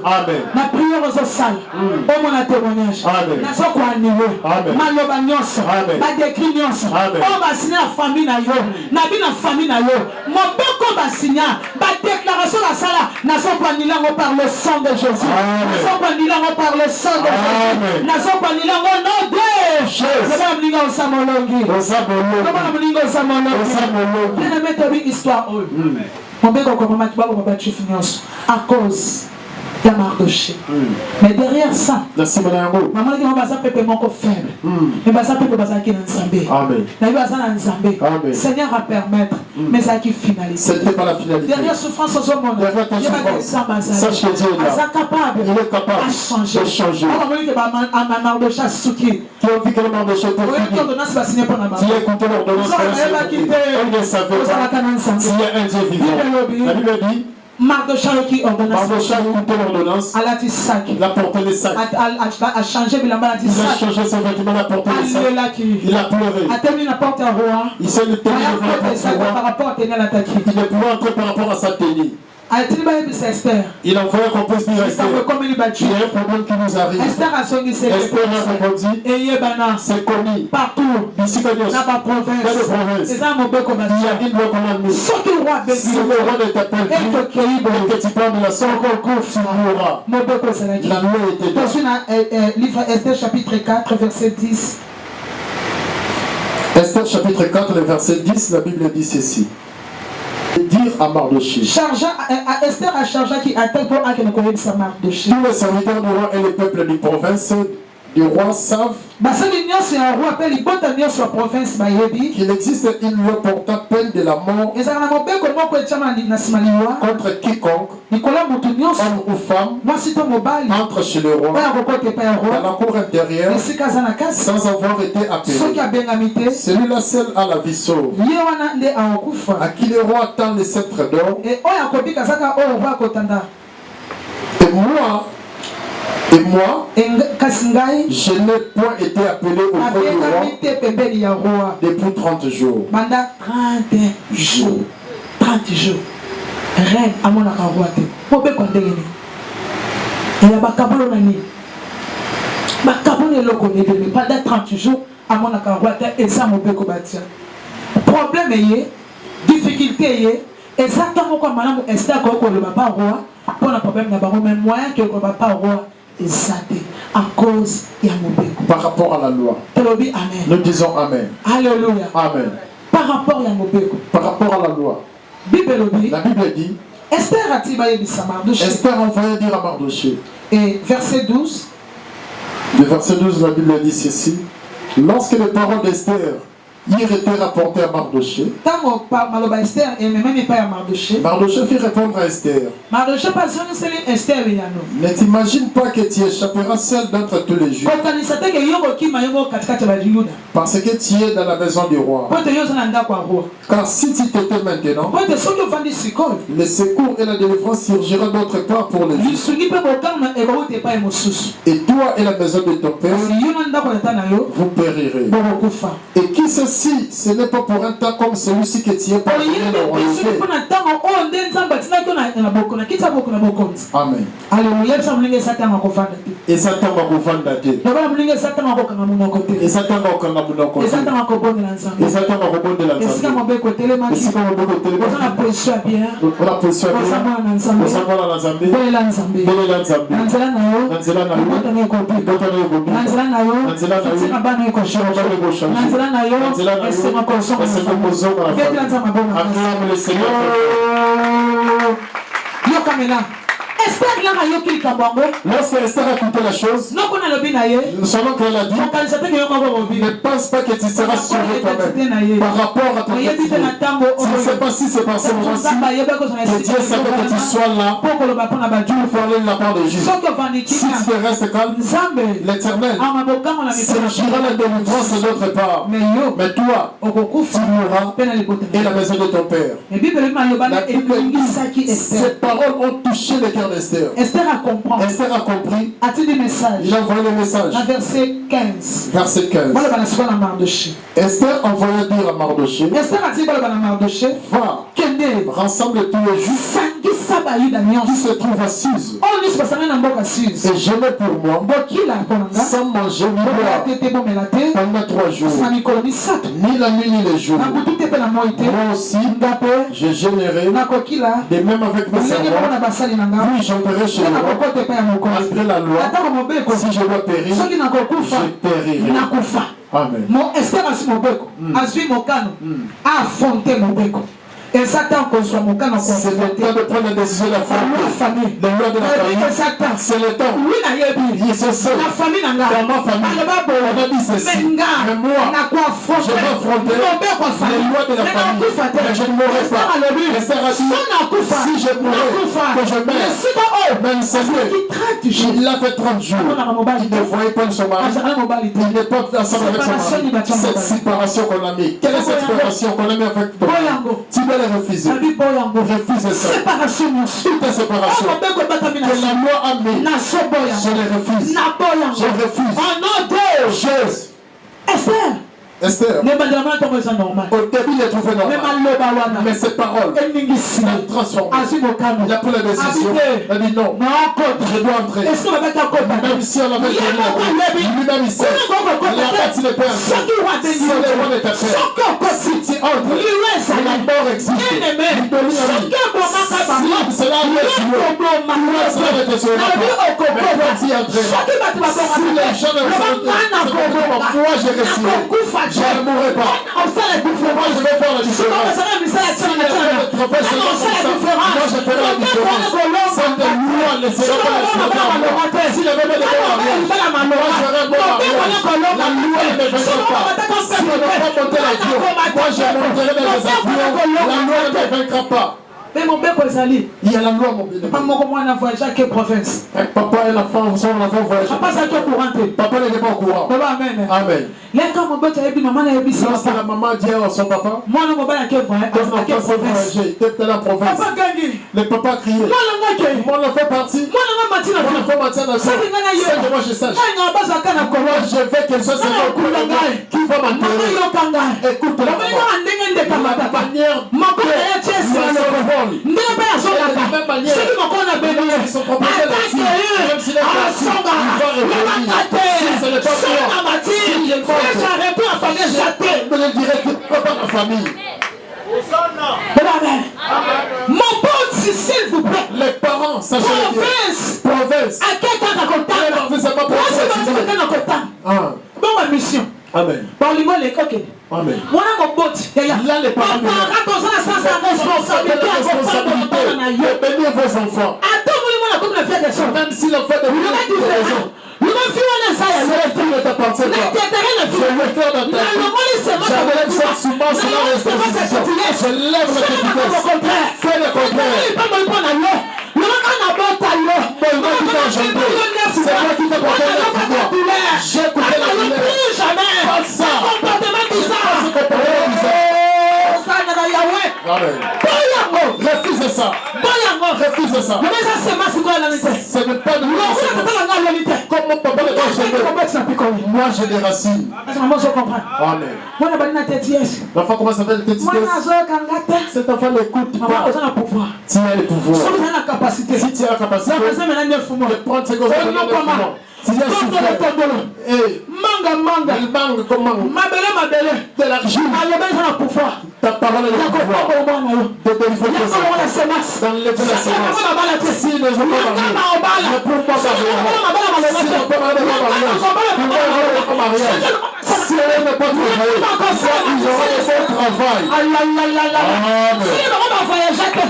Amen. Na prière aux salles, au mon témoignage, na soko anniwe, maloba nyonso, ba décrit nyonso, on va signer la famille na yo, na bi na famille na yo, mobeko ba signer, ba déclaration la sala, na soko anilango par le sang de Jésus, na soko anilango par le sang de Jésus, na soko anilango nom de Jésus. Comment mlinga osamolongi, comment mlinga osamolongi, na mettre une histoire. À cause de Mardoché. Mais derrière ça, maman qui m'a peuple mon faible. Mais basa peuple basa qui n'ensambé. Amen. Seigneur à permettre, mais ça qui finalise. C'était pas la finalité. Derrière souffrance aux hommes, il sache que Dieu est là. Il est capable de changer. Alors moi que Mardoché a souki. Qui ont vu que le Mardoché était fini. Qui a écouté l'ordonnance. On ne savait pas. S'il y a un Dieu vivant. La Bible dit. Mardoché qui ordonnance. Il a porté les sacs. A changé il a changé son vêtement, il a porté les sacs. Il a pleuré. Il s'est tenu devant la porte du roi. Il ne pouvait entrer par rapport à sa tenue. Il a envoyé qu'on puisse dire Esther. Il y a un problème qui nous arrive. Esther a répondu. C'est connu. Partout. Ici, dans la province. Il y a une loi qu'on a mis. Si le roi ne t'appelle plus, et que tu parles de la sorte, tu mourras. La loi était là. Livre Esther chapitre 4 verset 10. Esther chapitre 4 verset 10, la Bible dit ceci. Dire à Mardoché. Esther a chargé qui attend pour que nous connaissions Mardoché. Tous les serviteurs du roi et les peuples du province du roi savent qu'il existe une loi portant peine de la mort contre quiconque, homme ou femme, entre chez le roi dans la cour intérieure sans avoir été appelé. Celui-là seul a la vie sauve, à qui le roi tend le sceptre d'or. Et moi, je n'ai point été appelé auprès du roi depuis 30 jours. 30 jours. Reine, à mon akarouate. Pour be kondengeni. Et la bakabolo nani. Bakabolo loko ne demi. Pendant 30 jours, à mon akarouate et ça mon beko batia. Problème est, difficulté est, exactement comme madame Esther ko le papa roi. Pour le problème na bango même moyen que le papa roi. À cause de Mobeko. Par rapport à la loi. Amen. Nous disons Amen. Alléluia. Amen. Par rapport à Mobeko. Par rapport à la loi. La Bible dit. Esther a envoyé dire à Mardoché. Et verset 12. Le verset 12, la Bible dit ceci. Lorsque les paroles d'Esther il était rapporté à Mardoché. Mardoché fit répondre à Esther. Ne t'imagine pas que tu échapperas seul d'entre tous les Juifs. Parce que tu es dans la maison du roi. Car si tu t'étais maintenant, le secours et la délivrance surgira d'autre part pour les Juifs. Et toi et la maison de ton père, vous périrez. Et qui si ce n'est pas pour un temps comme celui-ci que tu es parvenu dans la royauté. Amen. Et Satan va vous vendre la tête. Et Satan va rebondir la Satan va rebondir la Et si on veut côté les mains, on a pression bien. On a pression bien. On s'en va dans l'ensemble. On est l'ensemble. On est l'ensemble. On est l'ensemble. On est l'ensemble. On est l'ensemble. On est lorsque Esther a écouté la chose, selon qu'elle a dit, ne pense pas que tu seras sauvé toi-même par rapport à ton quotidien. Tu ne sais pas si c'est par ce moment-ci que Dieu savait que tu sois là pour parler de la part de Jésus. Si tu te restes calme, l'Éternel s'agira la délivrance de notre part. Mais toi, tu mourras et la maison de ton père. La Bible dit, ces paroles ont touché le cœur d'Esther. Esther a compris. Il a envoyé le message. Verset 15. Verset 15. Esther envoya dire à Mardoché, va, rassemble tous les Juifs qui se trouvent à Suse. Et jeûnez pour moi, sans manger ni boire pendant 3 jours, ni la nuit ni les jours. Moi aussi, je jeûnerai, de même avec mes servants. Oui, j'entrerai chez moi, malgré la loi. Si je dois périr, je périrai. Amen. Mon Esther a su mon beko, a su mon cano, a affronté mon beko. Et Satan conçoit mon cano. C'est le temps de prendre la décision de la famille. Le loi de la famille. C'est le temps. Oui, il se sait. La famille n'a pas. Dans ma famille, on a dit ceci. Mais moi, je vais affronter les lois de la famille. Mais je ne mourrai pas. Esther a dit, si je mourrai, que je meurs. Même Seigneur, il l'a fait 30 jours. Il ne voyait pas son mari. Il n'est pas ensemble avec son mari. Cette séparation qu'on a mis. Quelle est cette séparation qu'on a mis avec toi? Tu dois les refuser. Refuse ça. Séparation. Toute séparation que la loi a mis, je les refuse. Je refuse. Jésus. Esther. Au début, il est trouvé normal. Mais ces paroles, il a transformé. Il a pris la décision. Il a dit non. Je dois entrer. Même si on avait dit lui-même ici, il a bâti les pères. Si le roi est ta terre, si tu entres, la mort existe. Si cela est cela va te sauver. Mais quand tu entres, si les gens ne sont pas, moi je resterai. Je ne mourrai pas. Moi je vais faire la différence. Si les gens ne trompent pas, moi je ferai la différence. Cette loi ne sera pas la si le bébé de bon mariage, moi je ferai un bon mariage. La loi ne me vaincra pas. Si on ne peut pas monter l'avion, moi je monterai dans les avions. La loi ne me vaincra pas. Mais mon père Kozali, il y a la loi, mon bien. Pas moi comment on a voyagé à quelle province? Papa et l'enfant sont voyagés. Papa ça qui courant. Papa n'est pas au courant. Amen. Amen. Là quand mon père a dit maman a dit ça. Lorsque la maman dit à son papa. Moi non papa à quelle province? T'es la province. Papa gagné. Le papa criait. Moi l'enfant parti. Moi l'enfant matin dans ça. C'est que moi je sache. Moi je veux qu'elle soit sévère. Qui va m'enterrer? Écoute la manière. Mon pote, s'il vous plaît. Les parents, sachez province. À quel temps bon, ma mission. Amen. Parlez-moi les coquets. Amen. Voilà mon pote. Là, les parents. Responsabilité de bénir vos enfants. Même si l'enfant de Dieu est raison. C'est qui ne t'appartient pas. Je le cœur dans ta vie. J'enlève cette soumance et la restitution. Je lève la petitesse. Fais le contraire. C'est moi qui t'ai porté la pouvoir. J'ai coupé la douleur. Pas ça. Amen. Refuse ça. fils c'est ça. Ce n'est pas de comme mon papa le doit. Moi j'ai des racines. Amen. L'enfant comment s'appelle cet enfant n'écoute pas. Tu as le pouvoir. Si tu as la capacité de prendre ce que si tu as souffert, il manque comme de l'argent. Ta parole est le pouvoir de délivrer tes enfants. D'enlever la sémence. Si les enfants marient, ne pour pas marier. Si les enfants marient, ne pas mariage. Si elle n'est pas travaillée, ils auront le travail. Amen.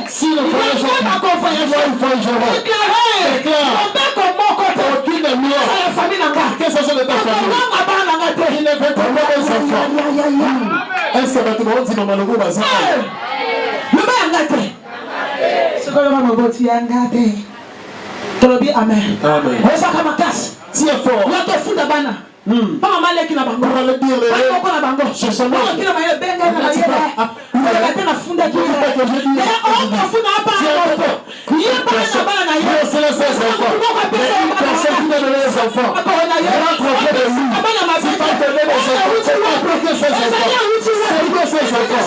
Si le voyage aucune loi, que ce soit de ta famille, il ne veut pas des enfants. Est-ce que tu vas dire maman le bazar? Amen. Tiens fort. Pas mal qui n'a pas encore le dire les je suis mort qui n'a pas ben la funda qui on funda pas il y a pas de bana na c'est les enfants personne qui donne les enfants rentre de lui c'est pas de les enfants c'est pas bloquer ces enfants c'est bloquer ces enfants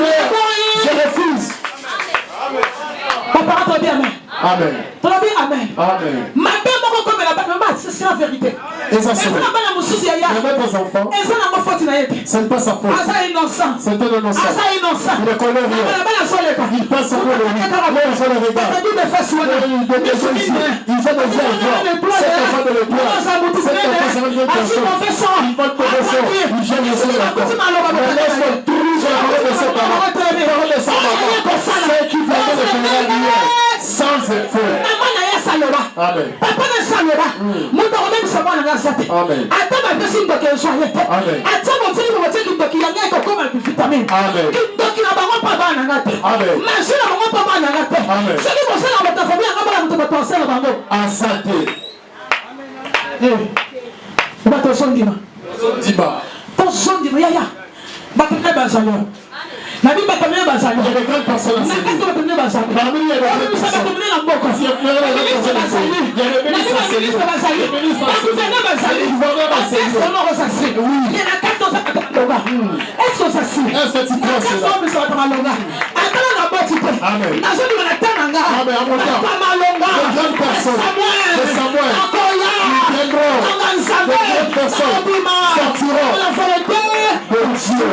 je refuse. Papa, toi bien, amen. Amen. Toi bien, amen. Amen. Ma belle maman comme la belle c'est la vérité. Et ça c'est vrai. Les enfants. Ce n'est pas sa faute. C'est un innocent. Il ne connaît rien. Il passe sur le lit. Il se le regarde. Il fait des enfants. Cet enfant de l'étoile. Cet enfant c'est une personne. Il va te professeur. Il gère le sol encore. Mais laisse-le toujours de cette parole. Parole de sa maman. C'est qui va de faire rien. Sans effort. Amen. Papa ne savait pas. Mon père même savoir la race. Amen. Attends ma personne de quel soir. Amen. Attends mon fils mon fils qui a gagné comme un vitamine. Amen. Donc il n'a pas pas na ngate. Amen. Mais je n'a pas na ngate. Amen. Ce qui concerne votre famille, on va penser à bango. En santé. Amen. Eh. Ba to son dima. Diba. To son dima ya ya. Ba to na bazalo. Na bi ba to na bazalo. Les grandes personnes. Na ka to na bazalo. Ba mi ya ba. Sa ba to na mboko. Si ya na est-ce que ça suit? Est-ce que tu crois cela? Amen. De grandes personnes, de Samuel, qui viendront, de grandes personnes sortiront de Dieu.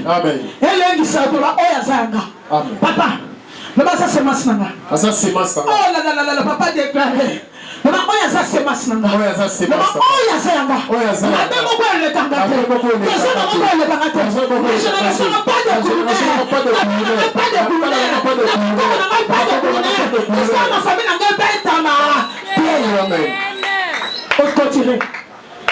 Amen. Amen. Papa, ça c'est masnanga. Ça c'est masnanga. Oh là là, papa déclaré. Maman, oya ça c'est masnanga. Oya ça c'est masnanga. Oya ça yanga. Oya ça. Maman, mon père le tanga. Maman, mon père le tanga. Je ne pas de couleur. Pas de couleur. Pas de couleur. Pas de couleur. Parce que ma famille n'a pas été tama. Amen. On continue.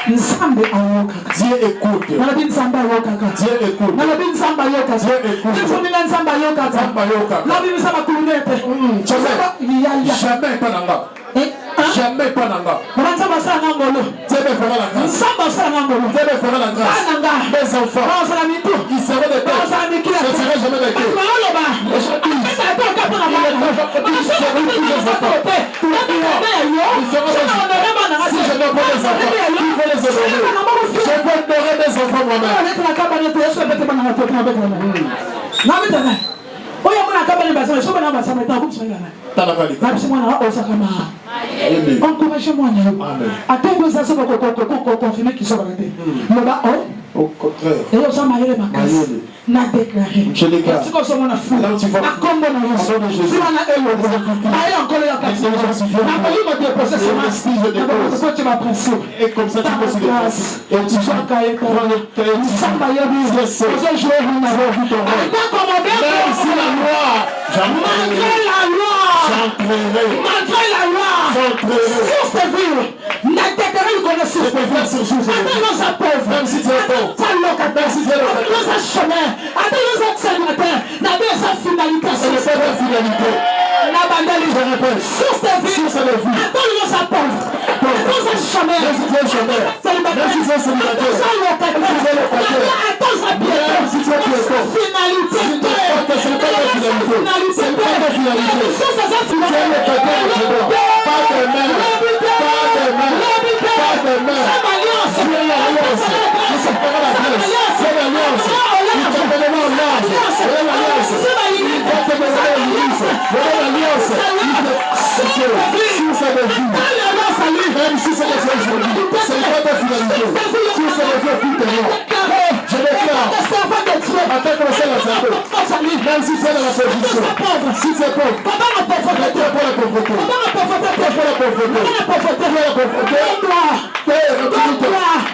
Nzambe awoka. Dieu écoute. Nalabi nzambe awoka. Dieu écoute. Nalabi nzambe awoka. Dieu écoute. Nzambe nzambe awoka. Nzambe awoka. Nalabi nzambe kulunete. Jamais pas nanga. Jamais pas nanga. Nzambe sa ngolo. Dieu me fera la grâce. Nzambe sa ngolo. Dieu me fera la grâce. Mes enfants. Ils seront des pères. Je ne serai jamais des pères. Si je n'ai pas des enfants, qui veut les honorer? Je peux honorer des enfants moi-même. Encouragez-moi. Attends, ça va confirmer qu'ils sont arrêtés. Au contraire. Et aux hommes ailleurs, ma casse. N'a déclaré. Je déclare. C'est comme ça, mon affaire. Là où tu vas. À comme mon nom. Si on a eu encore la casse. Pourquoi tu m'as pressé? Et comme ça, tu peux se déplacer. Et tu vas cailler ton rôle. Même si la loi. Malgré la loi. Malgré la loi. Sur tes vies. N'a déclaré une connaissance. Même si tu es pauvre. Même si tu es chemin. Attends, nous célibataires. N'avez sa finalité. Ce n'est pas la finalité. La bandale, je répète. Sur tes vies. Attends, nous apporte. Attends, chemin. Même si tu es chemin. Même si tu es es célibataire, si tu es locataire, même si tu es piéton, finalité. ce n'est pas ta finalité. Ce n'est pas ta finalité. Si tu es locataire de chez toi, pas de mère, pas de mère, pas de mère. Tu es l'alliance. Tu seras la pièce. Tu es l'alliance. Tu t'appelleras l'alliance. Tu es l'alliance. Il va te donner l'alliance. Tu es l'alliance. Si ça devient, même si c'est des choses aujourd'hui, ce n'est pas ta finalité. Si c'est des choses tout est mort. Je déclare, en tant que le seul assemblée, même si c'est dans la position, si c'est pauvre, tu es pour la pauvreté. Tu es pour la pauvreté. Tu es pour la pauvreté.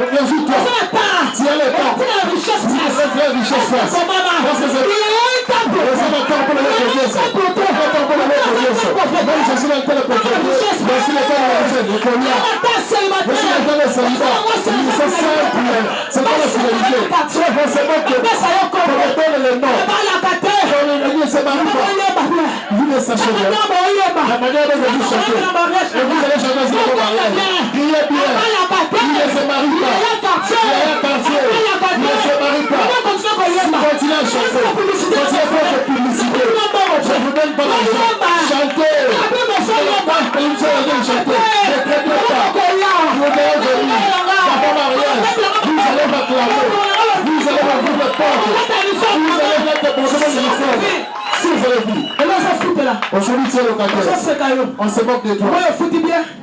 Réjouis-toi. Tu as le temps. Tu as la richesse face. Dans ces époques, les hommes attendent pour le reconnaître. Attendent pour le reconnaître. Même je suis dans le temps de pauvreté. Voici le temps de la richesse. Le cognac. Voici le temps de célibat. C'est simple. C'est pas la finalité. C'est bon que pour répondre les noms. L'église se marie pas. Vous ne sachez rien. La manière dont vous chantez. Et vous allez chanter sur vos mariages. Priez bien. Il ne se marie pas. Il y a un quartier. Il ne se marie pas. Continuez à chanter. Continuez à faire de publicité. Je ne vous donne pas l'argent. Chantez. Une seule année de chanter. Ne craignez pas. Vous allez venir. Papa mariage. Vous allez m'acclamer. Vous allez m'ouvrir votre porte. Vous allez mettre des bonhommes de l'uniforme. Si vous allez vivre. Aujourd'hui tu es locataire. On se moque de toi.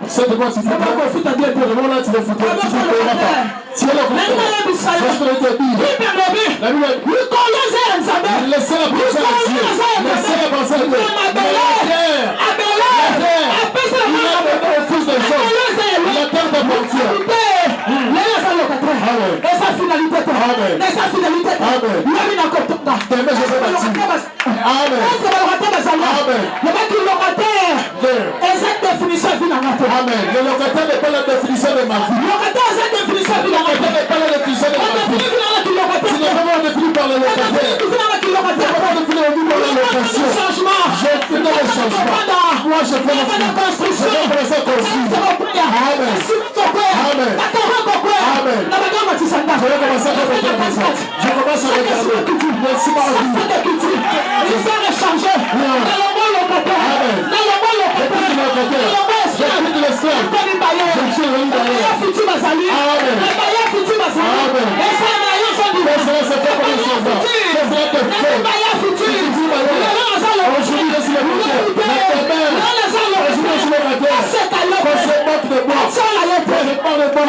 C'est de quoi tu fous. Le moment là tu veux foutre. Tu ne paieras pas. Tu es locataire. Je peux te dire. La Bible dit. Laissez la personne à Dieu. Laissez la personne à Dieu. La terre. Il a donné au fils des hommes. La terre t'appartient. Amen. Et sa finalité. Amen. Et sa finalité. Amen. Demain je vais bâtir. Amen. Amen. Le mec qui locataire. Exacte définition de la matin. Amen. Le locataire n'est pas la définition de ma vie. Locataire, c'est la définition de la matin. N'est pas la définition de ma vie. Tu n'es pas défini par le locataire. Tu n'es pas défini par la location. Je fais dans le changement. Moi je fais la construction. Je vais commencer à construire. Amen. Amen. Amen. Je vais commencer à regarder comme ça. Je commence à regarder. Merci ma vie. L'histoire est changée. Dans le monde locataire. Amen. Dans le monde locataire. J'ai pris de l'esclave. Je me suis revenu derrière. Amen. Amen. Mais cela se fait comme un changement. Mais cela te fait. Aujourd'hui je suis le prochain. La mère. Aujourd'hui je suis le locataire. Qu'on se moque de moi. Je parle de moi.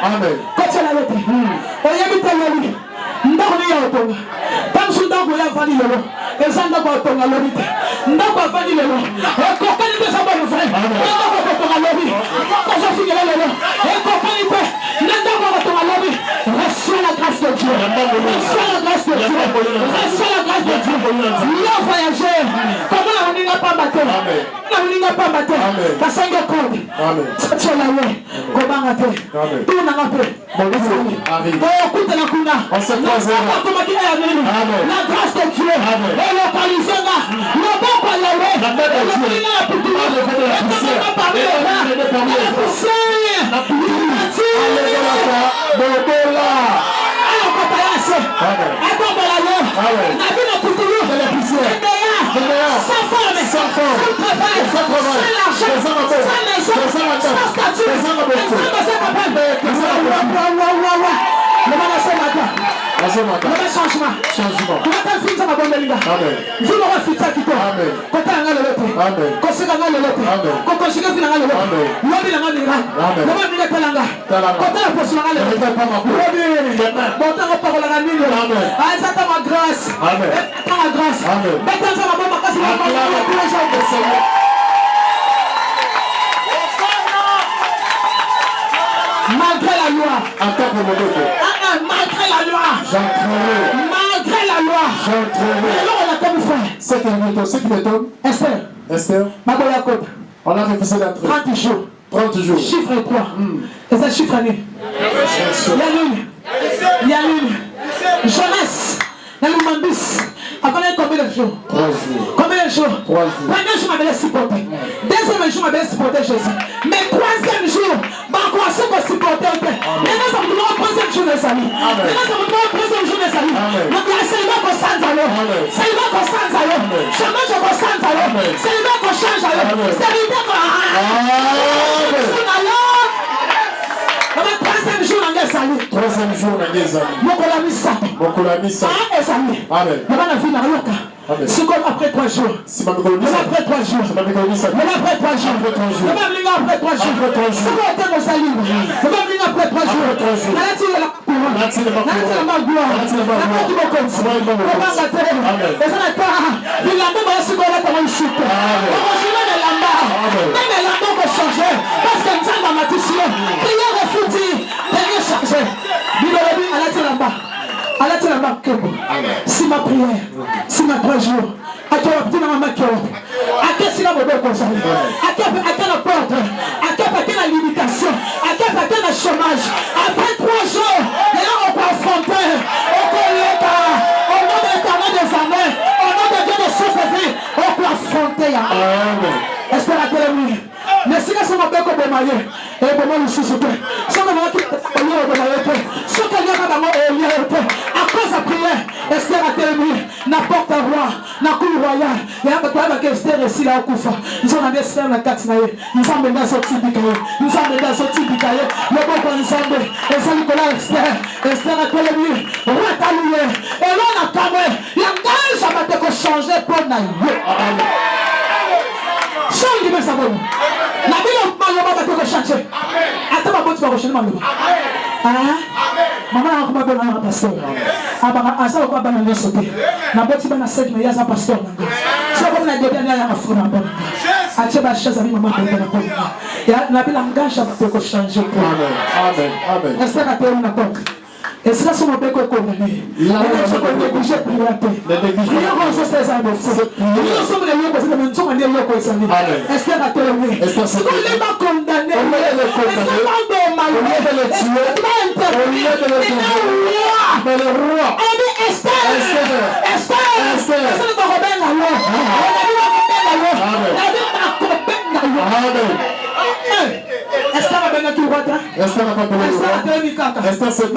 Amen. ndako ni ya otonga tansu ndako ya fani lelo eza ndako otonga lobi te ndako afani lelo ekokani te sa bonne frère ndako otonga lobi ndako so fingela lelo ekokani te ndako otonga lobi reçois la grâce de Dieu reçois la grâce de Dieu reçois la grâce de Dieu yo voyager comme la uninga pamba te na uninga pamba te kasanga kodi tchola we kobanga te tuna ngape écoute la kuna la grâce de Dieu est localisée là le bon palais la changement. Malgré la loi. Malgré la loi. Malgré la loi. C'est qui m'étonne. Esther. On a refusé d'entrer. 30 jours. 30 jours. Chiffre 3. Et ça chiffre année. Il y a l'une. Jeunesse. Dans le Mambis. Avant combien de jours? 3 jours. Combien de jours? 3 jours. Premier jour, je m'avais supporté. Deuxième jour, je m'avais supporté Jésus. Mais troisième jour, je vais supporter. de salut. Grâce à mon troisième jour de salut. Donc il y a seulement qu'on s'en alors. Seulement qu'on s'en alors. Jamais je qu'on s'en alors. Seulement qu'on change alors. C'est l'idée qu'on troisième jour dans les salut. Troisième jour dans les salut. Mokolamisa. Ah, et salut. Amen. Maintenant la vie n'a rien qu'à. C'est comme après 3 jours. Même après 3 jours. Même après 3 jours. Même après 3 jours. C'est quoi le temps de salut? Même après 3 jours. Nati la couronne. Nati la magloire. Nati la continue. Comment va t-elle? Et ça n'est pas. Il a même aussi qu'on a comme une chute. Heureusement les lambas. Même les lambas vont changer. Parce que nous sommes dans ma tissu. Prière refoutie. Rien changer. Bilobi à la lambas. Allah te la marque. Si ma prière, si ma 3 jours, à qui on va ma maquille, à qui c'est la mauvaise conseil, à qui la porte, à qui la limitation, à qui la chômage. Après 3 jours, et là on peut affronter, au nom de l'éternel des armées, au nom de Dieu de source de vie, on peut affronter. Espère à quelle nuit. Mais si c'est mon bec au bémaillé, et pour moi, je suis super. Si on a qui est au lieu au bémaillé, si on a au lieu à cause de prière, Esther a terminé, n'importe roi, n'a cour royale, et après toi, avec Esther ici là au Koufa. Nous sommes en Esther la 4 naïe, nous sommes maintenant sortis du cahier, nous sommes maintenant sortis du cahier, le bon qu'on ensemble, et ça Nicolas Esther a terminé, roi taloué, et là on a camé, il y a un gars, ça va te changer pour naïe. Change de ça pour nous. La ville va te changer. Attends, ma bonne, tu vas rechanger ma maman. Maman a encore besoin d'un pasteur. À ça, on va bien sauter. La bonne, tu vas naître, mais il y a un pasteur. Si on va bien aller à la front, à tu vas changer maman pour la bonne. Et la ville engage à te changer. Amen. Est-ce que la terre n'a pas? Et c'est là que mon père est condamné. Il a négligé priorité. Prions en ces armes de feu. Nous sommes les lieux parce que nous sommes les lieux pour les amis. Esther a terminé. Est-ce qu'on l'a condamné? Est-ce qu'on l'a malheur? Est-ce qu'on l'a interpellé? Mais le roi. On dit Esther. Esther. Esther ne va pas bien la loi. La vie va pas bien la loi. Esther a bien qui roi. Esther a bien qui roi. Esther c'est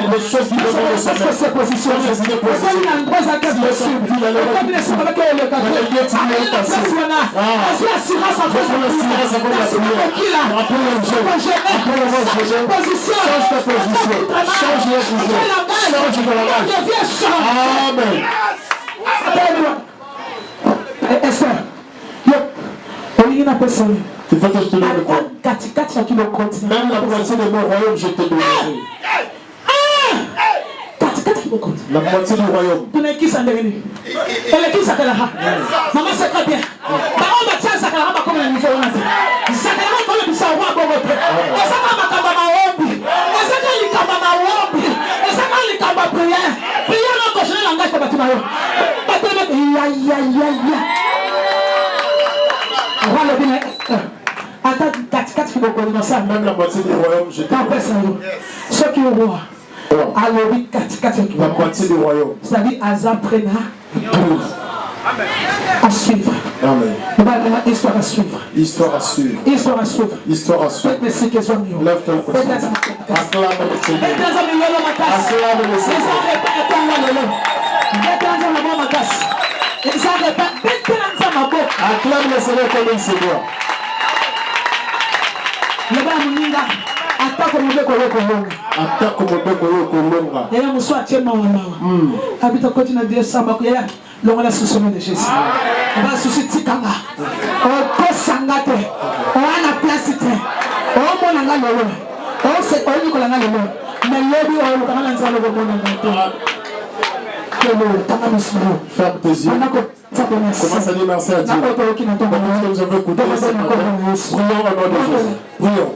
les choses qui sont dans sa position. Il y a un gros accueil possible. Comme il est sur le cœur de il faut que je te donne le compte. Même la moitié de mon royaume, je te donne. La moitié du royaume. Maman, c'est très bien. Même la moitié du royaume, je te donne. Ce qui est roi. La moitié du royaume. C'est-à-dire Azaprena à suivre. Amen. Histoire à suivre. Histoire à suivre. Histoire à suivre. Histoire à suivre. Lève ton acclame le Seigneur. Acclame le Seigneur comme il se doit. Attaque mon bec kolonga. D'ailleurs, mon soir tient ma maman. Habite à côté de Dieu, ça m'a crié. L'on a souci de Jésus. On va souci tikanga. On peut s'engager. On a la place. On a la loi. On sait qu'on y a la loi. Mais l'homme, on a la loi. Ferme tes yeux. Commence à dire merci à Dieu. Nous avons écouté. Prions au nom de Jésus. Prions.